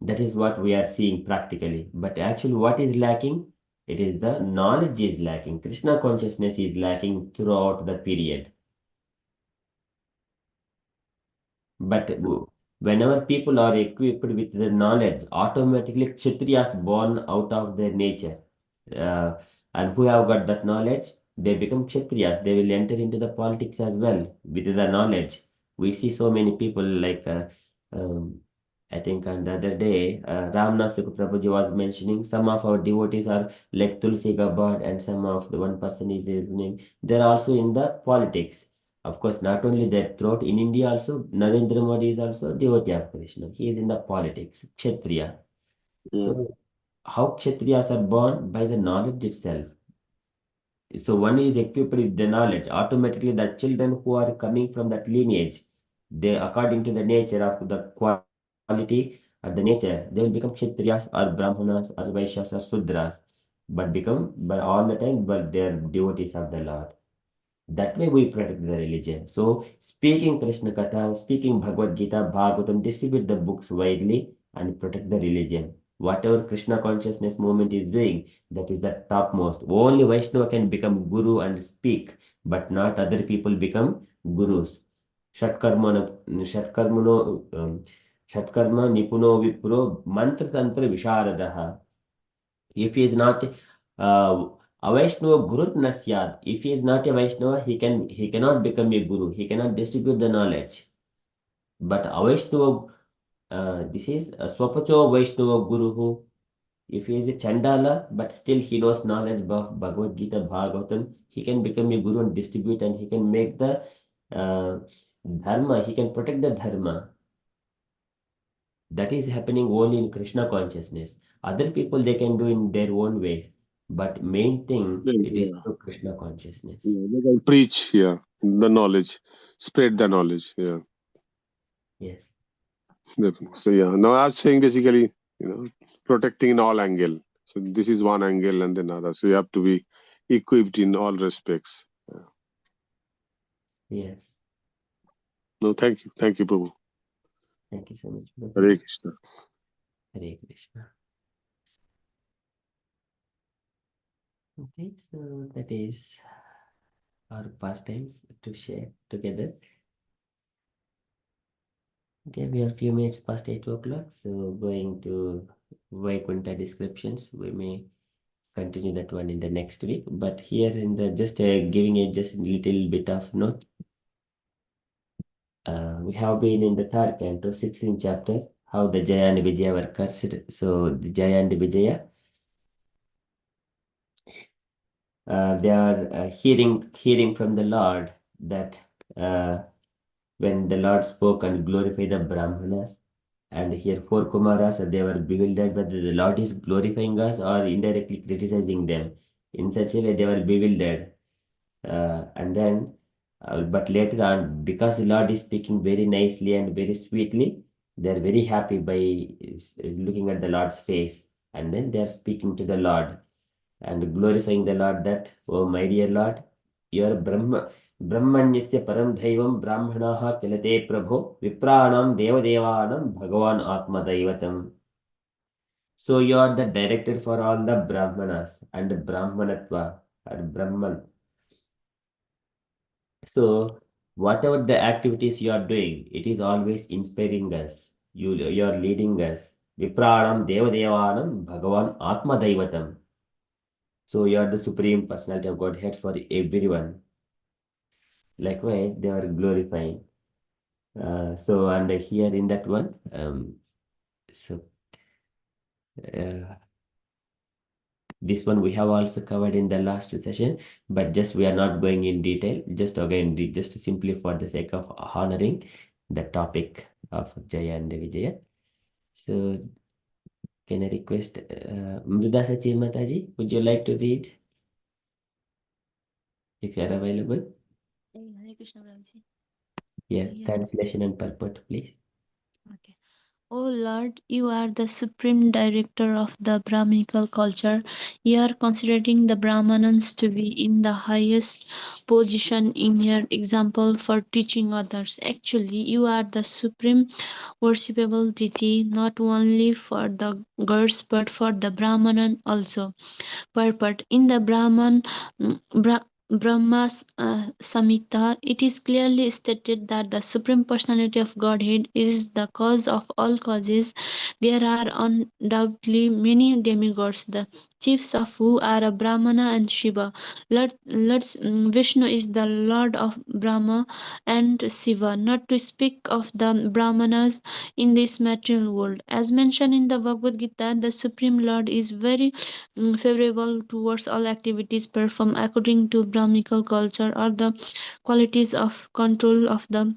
That is what we are seeing practically. But actually, what is lacking? It is the knowledge is lacking. Krishna consciousness is lacking throughout the period. But whenever people are equipped with the knowledge, automatically Kshatriyas born out of their nature. Uh, and who have got that knowledge, they become Kshatriyas. They will enter into the politics as well with the knowledge. We see so many people like, um, I think on the other day, Ramnath Prabhuji was mentioning some of our devotees are like Tulsi Gabbard, and some of the one person is his name. They're also in the politics. Of course, not only that, throughout in India also, Narendra Modi is also devotee of Krishna. He is in the politics, Kshatriya. Mm. So, how Kshatriyas are born? By the knowledge itself. So, one is equipped with the knowledge. Automatically, the children who are coming from that lineage, they, according to the nature of the quality or the nature, they will become Kshatriyas or Brahmanas or Vaishyas or Sudras, but all the time, but they are devotees of the Lord. That way we protect the religion. So speaking Krishna Katha, speaking Bhagavad Gita, Bhagavatam, distribute the books widely and protect the religion. Whatever Krishna consciousness movement is doing, that is the topmost. Only Vaishnava can become guru and speak, but not other people become gurus. Shatkarma, Shatkarmano, Shatkarma Nipuno Vipro Mantra Tantra Visharadaha. If he is not a Vaishnava Guru Nasyad, if he is not a Vaishnava, he cannot become a Guru. He cannot distribute the knowledge. But a Vaishnava, this is a Swapacho Vaishnava Guru who, if he is a Chandala, but still he knows knowledge about Bhagavad Gita, Bhagavatam, he can become a Guru and distribute, and he can make the uh, Dharma, he can protect the Dharma. That is happening only in Krishna consciousness. Other people they can do in their own ways, but main thing Yeah, it is yeah. through Krishna consciousness. Yeah, they can preach, yeah, the knowledge, spread the knowledge, yeah. Yes, Definitely. So yeah, now I'm saying basically, protecting in all angle. So this is one angle and then other. So you have to be equipped in all respects. Yeah. yes. No, thank you, Prabhu. Thank you so much, Hare Prabhuji. Krishna. Hare Krishna. Okay, so that is or pastimes to share together? Okay, we are a few minutes past 8 o'clock, so going to Vaikuntha descriptions. We may continue that one in the next week, but here in the just giving a just little bit of note. We have been in the third canto, 16th chapter, how the Jaya and Vijaya were cursed. So the Jaya and Vijaya, they are hearing from the Lord that when the Lord spoke and glorified the Brahmanas, and here four Kumaras, they were bewildered whether the Lord is glorifying us or indirectly criticizing them. In such a way, they were bewildered. And then, but later on, because the Lord is speaking very nicely and very sweetly, they are very happy by looking at the Lord's face. And then they are speaking to the Lord and glorifying the Lord that, oh my dear Lord, your Brahmanyasya param dhaivam brahmanaha kilate prabho vipranam devadevanam bhagavan atma daivatam. So you are the director for all the Brahmanas and Brahmanatva or Brahman. So whatever the activities you are doing, it is always inspiring us. You are leading us. Vipranam devadevanam bhagavan atma daivatam. So you are the supreme personality of Godhead for everyone. Likewise, they are glorifying. So and here in that one, so this one we have also covered in the last session, but just we are not going in detail. Just again, just simply for the sake of honoring the topic of Jaya and Vijaya. So can I request Mruda Sachi Mataji, would you like to read if you are available? Hare Krishna Prabhuji. Yes, Yes. translation and purport, please. Okay. O Lord, you are the supreme director of the Brahminical culture. You are considering the Brahmanas to be in the highest position in your example for teaching others. Actually, you are the supreme worshipable deity, not only for the gods but for the Brahmanan also. Purport in the Brahma Samhita, it is clearly stated that the Supreme Personality of Godhead is the cause of all causes. There are undoubtedly many demigods, the chiefs of who are a Brahmana and Shiva. Vishnu is the Lord of Brahma and Shiva, not to speak of the Brahmanas in this material world. As mentioned in the Bhagavad Gita, the Supreme Lord is very favorable towards all activities performed according to Brahminical culture or the qualities of control of the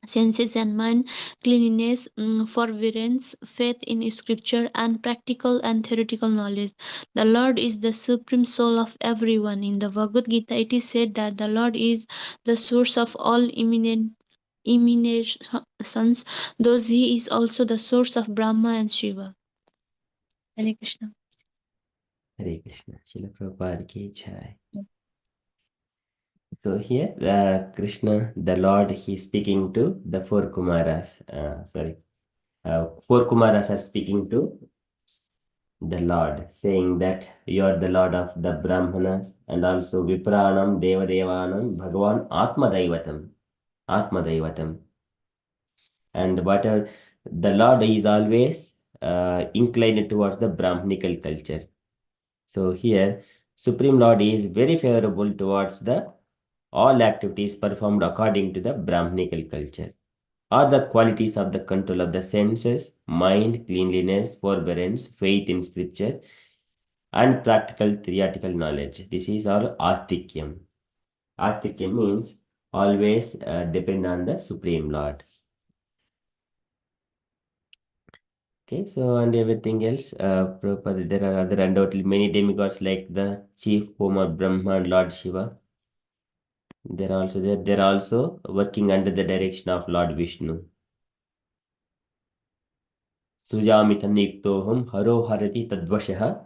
senses and mind, cleanliness, forbearance, faith in scripture, and practical and theoretical knowledge. The Lord is the supreme soul of everyone. In the Bhagavad Gita, it is said that the Lord is the source of all emanations, thus he is also the source of Brahma and Shiva. Hare Krishna. Hare Krishna. Srila Prabhupada ki jai. So here, Krishna, the Lord, he is speaking to the four Kumaras. Four Kumaras are speaking to the Lord, saying that you are the Lord of the Brahmanas and also Vipranam, Devadevanam, Bhagavan, Atma Daivatam. Atma Daivatam. And whatever the Lord is always inclined towards the Brahminical culture. So here, Supreme Lord is very favorable towards the all activities performed according to the Brahminical culture, are the qualities of the control of the senses, mind, cleanliness, forbearance, faith in scripture, and practical theoretical knowledge. This is our Artikyam. Artikyam means always depend on the Supreme Lord. Okay, so and everything else, there are other undoubtedly many demigods like the chief form of Brahma and Lord Shiva. They're also there. They're also working under the direction of Lord Vishnu. Sujamitaniktoham haro harati tadvashaha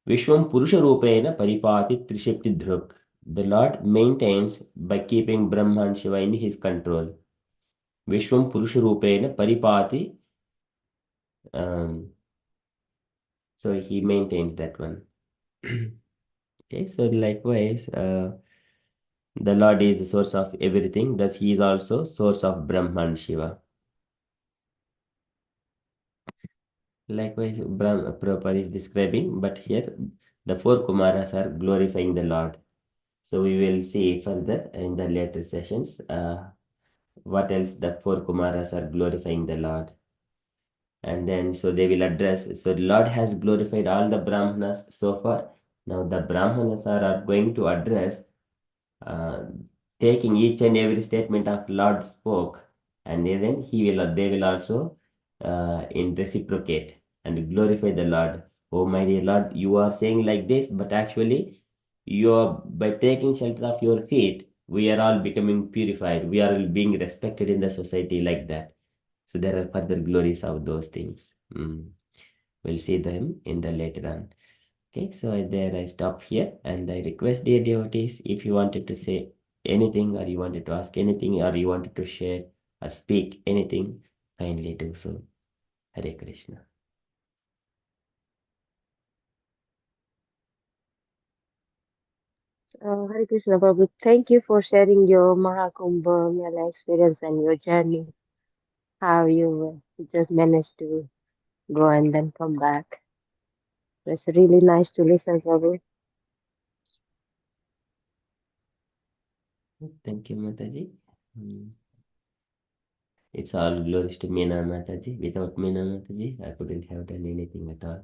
Vishwam Purusharupena paripati trishakti dhruk. The Lord maintains by keeping Brahma and Shiva in his control. Vishwam Purusharupena paripati. So he maintains that one. Okay, so likewise, The Lord is the source of everything, thus he is also source of Brahman Shiva. Likewise, Prabhupada is describing, but here the four Kumaras are glorifying the Lord. So we will see further in the later sessions what else the four Kumaras are glorifying the Lord. And then so they will address. So the Lord has glorified all the Brahmanas so far. Now the Brahmanas are going to address, uh, taking each and every statement of Lord spoke, and then they will also in reciprocate and glorify the Lord. Oh my dear Lord, you are saying like this, but actually you are, by taking shelter of your feet, we are all becoming purified. We are being respected in the society like that. So there are further glories of those things. We'll see them in the later on. Okay, so there I stop here, and I request dear devotees, if you wanted to say anything, or you wanted to ask anything, or you wanted to share or speak anything, kindly do so. Hare Krishna. Hare Krishna Prabhu, thank you for sharing your Mahakumbha Mela experience and your journey, how you just managed to go and then come back. It's really nice to listen, Prabhu. Thank you, Mataji. It's all glories to Meena Mataji. Without Meena Mataji, I couldn't have done anything at all.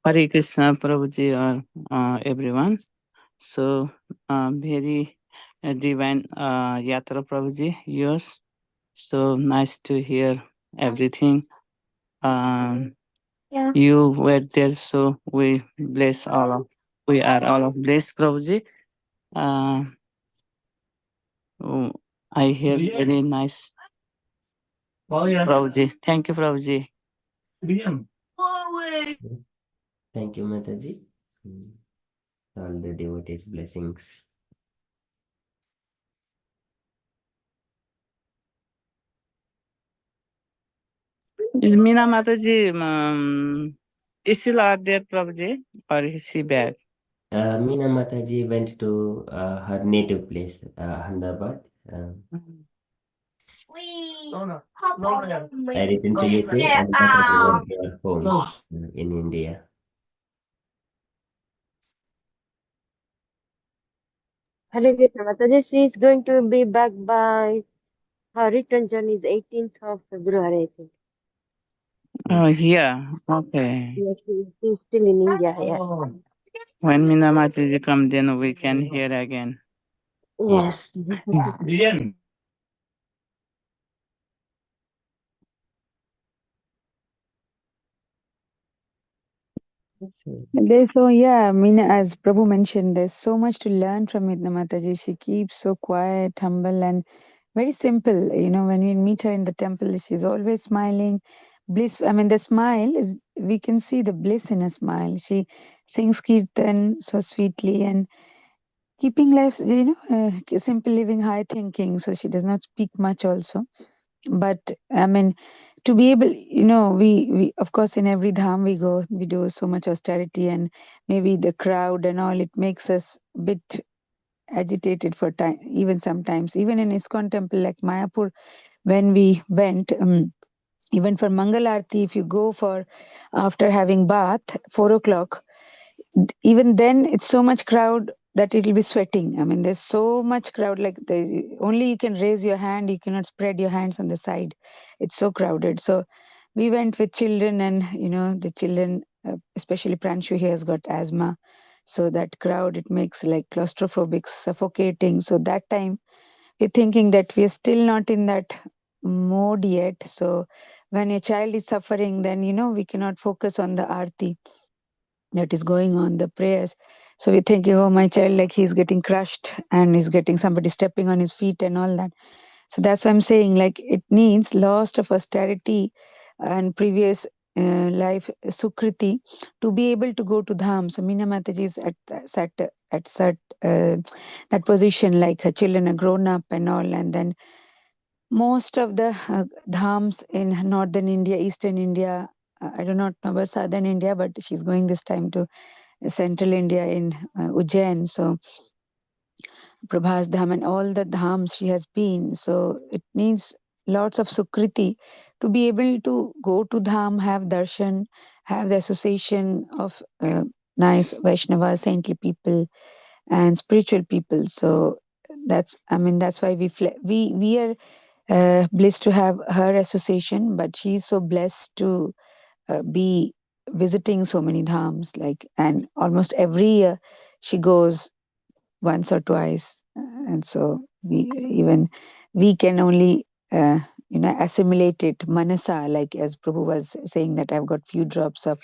Hare Krishna Prabhuji or everyone. So very divine Yatra Prabhuji, yours. So nice to hear everything. You were there, so we bless all of. We are all of blessed, Prabhuji. I hear very nice, Prabhuji. Thank you, Prabhuji. Thank you, Mataji. All the devotees' blessings. Is Meena Mataji is still out there, Prabhuji, or is she back? Meena Mataji went to her native place, Ahmedabad. I returned to UK and Mataji went to her home in India. Hare Krishna Mataji, she is going to be back by her return journey is 18th of February, I think. Oh, yeah. Okay. Yes, she's still in India, yeah. When Meena Mataji come, then we can hear again. Yes. So yeah, Meena, as Prabhu mentioned, there's so much to learn from Meena Mataji. She keeps so quiet, humble, and very simple. You know, when we meet her in the temple, she's always smiling, bliss. I mean, the smile is, we can see the bliss in her smile. She sings kirtan so sweetly and keeping life, simple living, high thinking. So she does not speak much also. But I mean, to be able, we of course in every dham we go, we do so much austerity, and maybe the crowd and all, it makes us a bit agitated for time, even sometimes, even in ISKCON temple like Mayapur, when we went, even for Mangal Aarti, if you go for after having bath 4 o'clock, even then it's so much crowd that it will be sweating. I mean, there's so much crowd, like only you can raise your hand, you cannot spread your hands on the side. It's so crowded. So we went with children, and the children, especially Pranshu, he has got asthma. So that crowd, it makes like claustrophobic, suffocating. So that time we're thinking that we're still not in that mode yet. So when a child is suffering, then we cannot focus on the aarti that is going on, the prayers. So we're thinking, oh, my child, like he's getting crushed and he's getting somebody stepping on his feet and all that. So that's what I'm saying, like it needs lots of austerity and previous life sukriti to be able to go to dham. So Meena Mataji is at that position, like her children are grown up and all, and then most of the dhams in northern India, eastern India, I do not know about southern India, but she's going this time to central India in Ujjain. So Prabhas Dham and all the dhams she has been. So it needs lots of sukriti to be able to go to dham, have darshan, have the association of nice Vaishnava, saintly people and spiritual people. So that's why we are blessed to have her association, but she's so blessed to be visiting so many dhams, like, and almost every year she goes once or twice, and so we can only assimilate it manasa, like as Prabhu was saying that I've got few drops of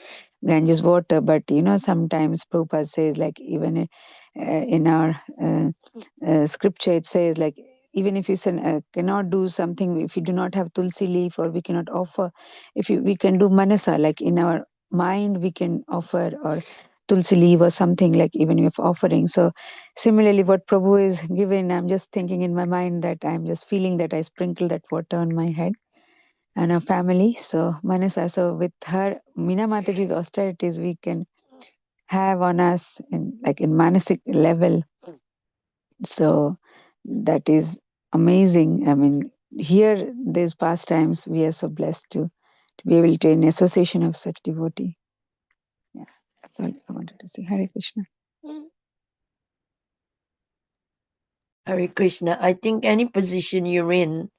Ganges water, but sometimes Prabhupada says, like, even in our scripture it says, like, even if you cannot do something, if you do not have tulsi leaf, or we cannot offer, we can do manasa, like in our mind we can offer, or tulsi leaf or something, like even if offering. So similarly, what Prabhu is given, I'm just thinking in my mind that I'm just feeling that I sprinkle that water on my head and our family. So manasa, so with her Meena Mataji's austerities, we can have on us in manasic level. So that is amazing. I mean, here these pastimes, we are so blessed to be able to in association of such devotee. Yeah, that's all I wanted to say. Hare Krishna. Hare Krishna. I think any position you're in,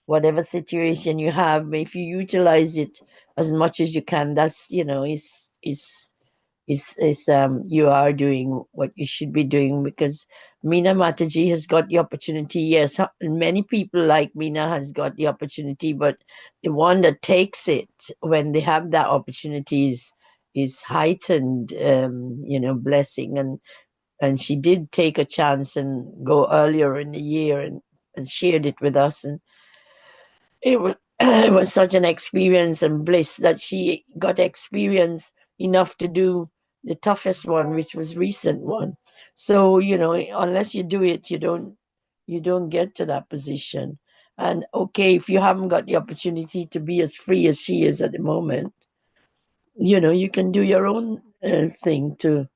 whatever situation you have, if you utilize it as much as you can, that's is you are doing what you should be doing, because Meena Mataji has got the opportunity. Yes, many people like Meena has got the opportunity, but the one that takes it when they have that opportunity is heightened, blessing. And she did take a chance and go earlier in the year and shared it with us, and it was it was such an experience and bliss that she got experience enough to do the toughest one, which was recent one. So unless you do it, you don't get to that position. And okay, if you haven't got the opportunity to be as free as she is at the moment, you can do your own thing to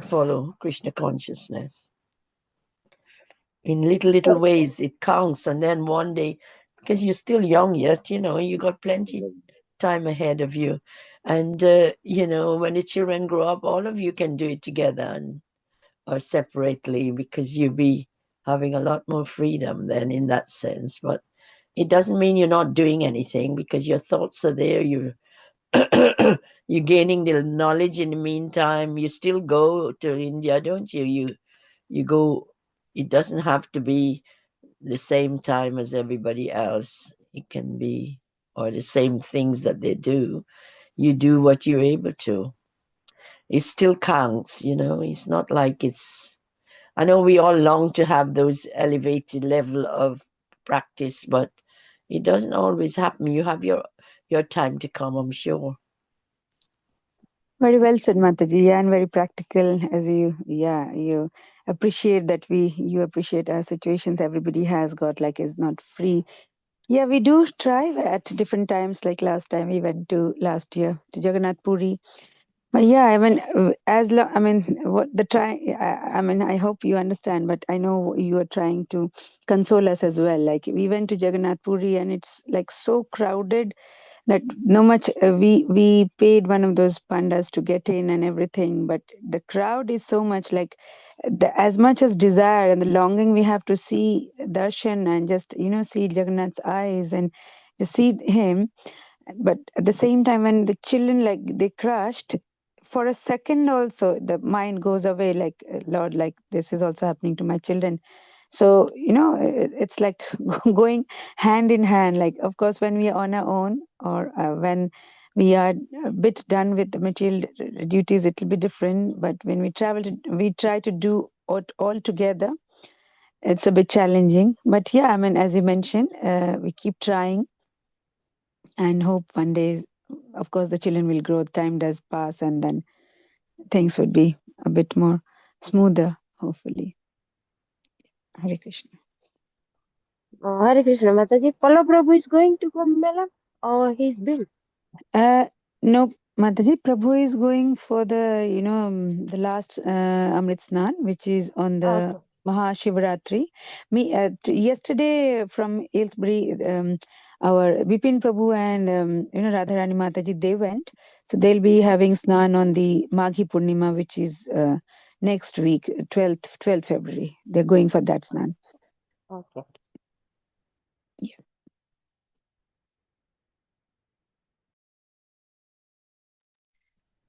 follow Krishna consciousness in little ways. It counts, and then one day, because you're still young yet, you got plenty time ahead of you. And when the children grow up, all of you can do it together or separately, because you'll be having a lot more freedom then in that sense. But it doesn't mean you're not doing anything, because your thoughts are there. You're gaining the knowledge in the meantime. You still go to India, don't you? You go. It doesn't have to be the same time as everybody else. It can be, or the same things that they do. You do what you're able to. It still counts. It's not like it's. I know we all long to have those elevated level of practice, but it doesn't always happen. You have your time to come, I'm sure. Very well said, Mataji. Yeah, and very practical, as you appreciate that you appreciate our situations. Everybody has got, like, is not free. Yeah, we do try at different times. Like last time we went last year to Jagannath Puri. But yeah, I mean, what the try. I mean, I hope you understand, but I know you are trying to console us as well. Like, we went to Jagannath Puri, and it's like so crowded that no much we paid one of those pandas to get in and everything, but the crowd is so much, like, as much as desire and the longing we have to see darshan and just see Jagannath's eyes and just see him. But at the same time, when the children, like, they crushed for a second also, the mind goes away, like, Lord, like, this is also happening to my children. So it's like going hand in hand. Like, of course, when we are on our own, or when we are a bit done with the material duties, it will be different. But when we travel we try to do all together. It's a bit challenging, but yeah, I mean, as you mentioned, we keep trying and hope one day, of course, the children will grow, time does pass, and then things would be a bit more smoother, hopefully. Hare Krishna. Hare Krishna, Mataji. Palla Prabhu is going to Kumbh Mela, or he's been? No, Mataji, Prabhu is going for the, the last Amrit Snan, which is on the Okay. Mahashivratri. Yesterday from Aylesbury, our Vipin Prabhu and, Radharani Mataji, they went. So they'll be having Snan on the Maghi Purnima, which is next week, 12th February. They're going for that Snan. Okay. Yeah.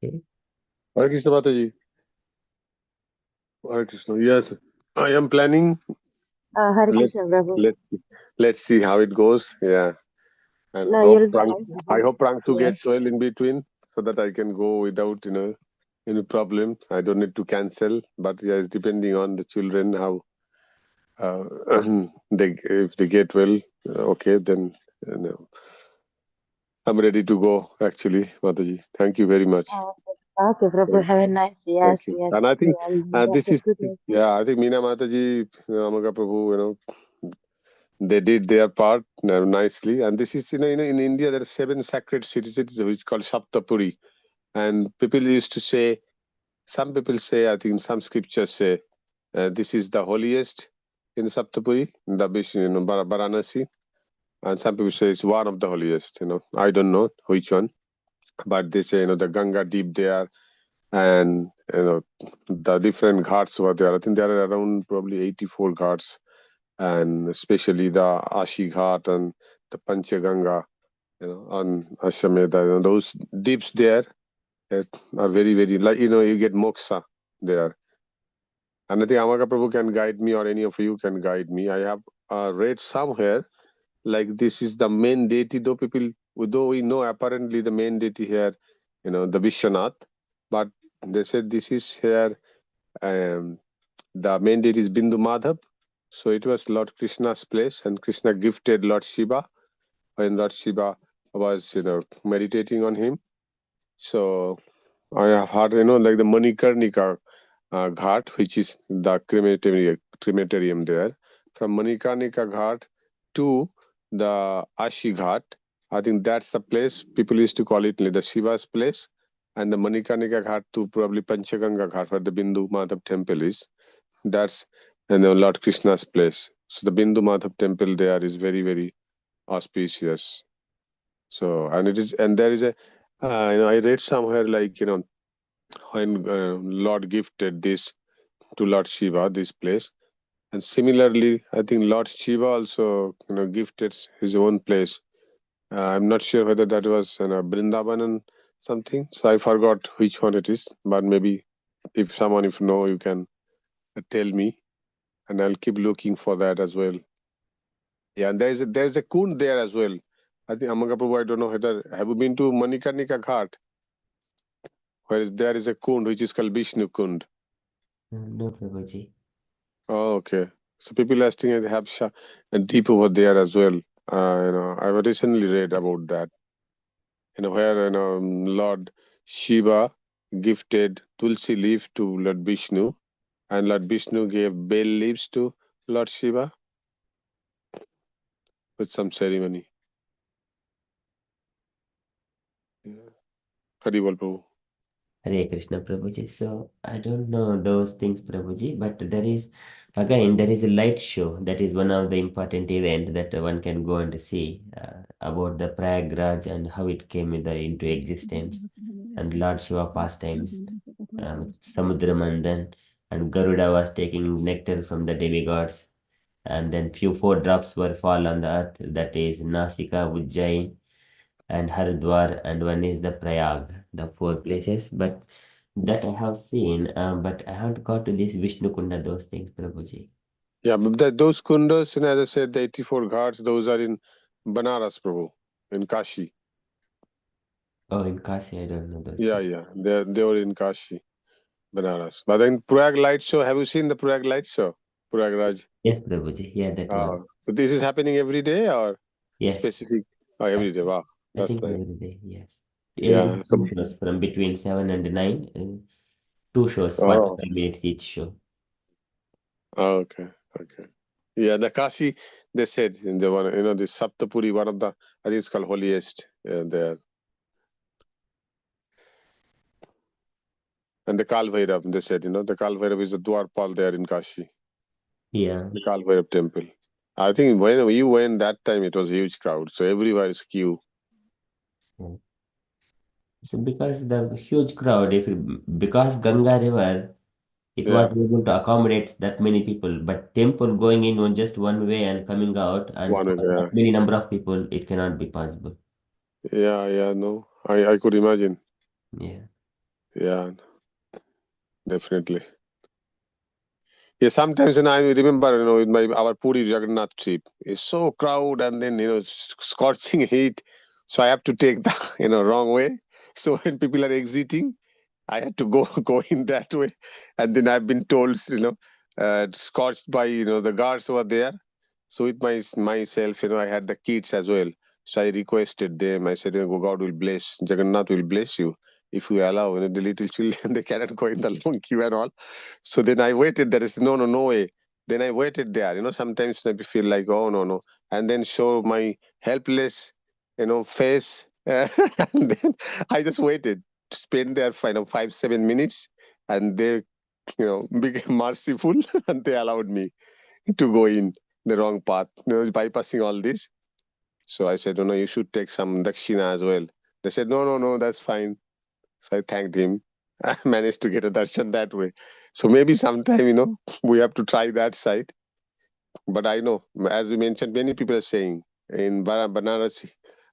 Okay. Hare Krishna Mataji. Hare Krishna. Yes, I am planning. Hare Let, Krishna, Prabhu. let's see how it goes. Yeah. And No, you'll be fine, I Prabhu. hope Prangtu Yeah. gets well in between so that I can go without, any problem. I don't need to cancel. But yeah, it's depending on the children how if they get well, okay, then I'm ready to go. Actually, Mataji, thank you very much. Okay, Prabhu. Thank Have a nice day. Yes, thank you. yes. And I think And this is good day. I think Meena Mataji, Amaga Prabhu, they did their part nicely. And this is, in India, there are 7 sacred cities which is called Saptapuri. And people used to say, some people say, I think some scriptures say, this is the holiest in Saptapuri, the Varanasi. And some people say it's one of the holiest, I don't know which one. But they say, the Ganga deep there, and, the different ghats were there. I think there are around probably 84 ghats, and especially the Ashi Ghat and the Panchaganga, on Ashwamedha. Those deeps there are very, very, like, you get moksha there. And I think Amaka Prabhu can guide me, or any of you can guide me. I have read somewhere like this is the main deity, though we know apparently the main deity here, the Vishwanath, but they said this is here, the main deity is Bindu Madhav. So it was Lord Krishna's place, and Krishna gifted Lord Shiva when Lord Shiva was, meditating on him. So I have heard, like the Manikarnika Ghat, which is the crematorium there. From Manikarnika Ghat to the Ashi Ghat, I think that's the place people used to call it the Shiva's place, and the Manikarnika Ghat to probably Panchaganga Ghat, where the Bindu Madhav temple is. That's Lord Krishna's place. So the Bindu Madhav temple there is very, very auspicious. So, and there is a, I read somewhere like, when Lord gifted this to Lord Shiva, this place. And similarly, I think Lord Shiva also, gifted his own place. I'm not sure whether that was Brindaban and something. So I forgot which one it is. But maybe if you know, you can tell me, and I'll keep looking for that as well. Yeah, and there's a kund there as well. I think Amanga Prabhu, I don't know whether have you been to Manikarnika Ghat, where there is a kund which is called Vishnu Kund. No, Prabhuji. Oh, okay. So people are saying they have a deep over there as well. I've recently read about that. Where Lord Shiva gifted tulsi leaf to Lord Vishnu, and Lord Vishnu gave bell leaves to Lord Shiva with some ceremony. Yeah. Haribol Prabhu. Hare Krishna Prabhuji. So I don't know those things, Prabhuji, but there is a light show. That is one of the important event that one can go and see about the Prayagraj and how it came into existence, and Lord Shiva pastimes, Samudra Mandan, and Garuda was taking nectar from the demigods, and then few 4 drops were fall on the earth. That is Nasika, Ujjain, and Haridwar, and one is the Prayag, the 4 places. But that I have seen, but I haven't got to this Vishnu Kunda, those things, Prabhuji. Yeah, but those kundas, as I said, the 84 ghats, those are in Banaras, Prabhu, in Kashi. Oh, in Kasi, I don't know those Yeah, things. yeah, they were in Kashi, Banaras. But then Prayag light show, have you seen the Prayag light show? Prayagraj. Yes, Prabhuji. Yeah, that one. So this is happening every day or Yes, specific? Oh, every day. Wow, I that's think nice. every day. Yes. Yeah. So, 2 shows from between 7 and 9, and 2 shows, oh, 45 minutes each show. okay, okay. Yeah, the Kashi, they said in the one, the Saptapuri, one of the, I think it's called holiest there. And the Kal Bhairav, they said, the Kal Bhairav is the Dwarpal there in Kashi, Yeah. the Kal Bhairav temple. I think when you went that time, it was a huge crowd. So everywhere is queue. So because the huge crowd, because Ganga River, it Yeah. was able to accommodate that many people, but temple going in on just one way and coming out, and One for way, yeah. that many number of people, it cannot be possible. Yeah, no. I could imagine. Yeah. Yeah, definitely. Yeah, sometimes, and I remember, with our Puri Jagannath trip, it's so crowd and then, scorching heat. So I have to take the, wrong way. So when people are exiting, I had to go in that way. And then I've been told, scorched by, the guards over there. So with myself, I had the kids as well. So I requested them. I said, God will bless, Jagannath will bless you if you allow, the little children, they cannot go in the long queue and all. So then I waited. There is no way. Then I waited there. Sometimes I feel like, oh, no. And then show my helpless, face. And then I just waited, spent there for 5-7 minutes, and they, became merciful and they allowed me to go in the wrong path, bypassing all this. So I said, no, you should take some dakshina as well. They said, no, that's fine. So I thanked him. I managed to get a darshan that way. So maybe sometime, we have to try that side. But I know, as you mentioned, many people are saying in Banaras,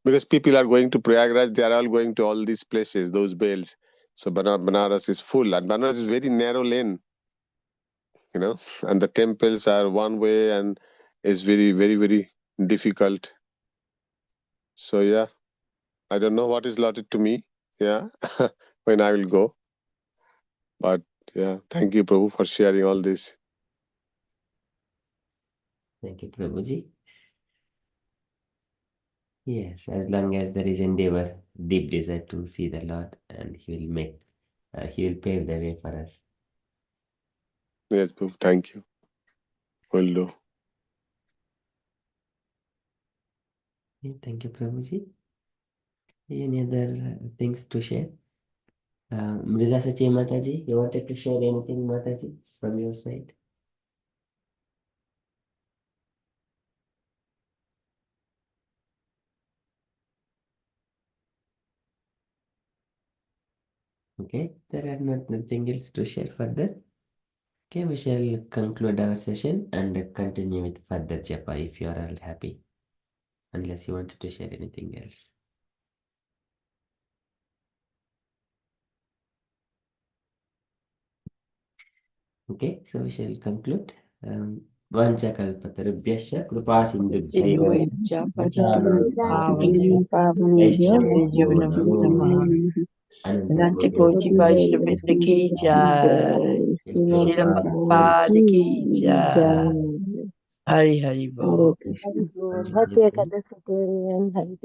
because people are going to Prayagraj, they are all going to all these places, those bells. So Banaras is full, and Banaras is very narrow lane, and the temples are one way, and it's very, very, very difficult. So yeah, I don't know what is allotted to me. Yeah, when I will go. But yeah, thank you, Prabhu, for sharing all this. Thank you, Prabhuji. Yes, as long as there is endeavor, deep desire to see the Lord, and He will pave the way for us. Yes, Prabhu, thank you. Will do. Thank you, Prabhuji. Any other things to share? Mrida Sachi Mataji, you wanted to share anything, Mataji, from your side? Okay, there are nothing else to share further. Okay, we shall conclude our session and continue with further japa if you are all happy, unless you wanted to share anything else. Okay, so we shall conclude. Vanchakalpatarubhyascha kripa sindhubhyaiva Siddhuvedja Pachanamya Pavanebhyo Vaishnavibhyo namo Namaha Ananta Nantakoti Vaishnavita Ki Jai Srila Prabhupada Ki Jai Hari Hari Bol. Hare Krishna. Happy Ekadasi to everyone. Happy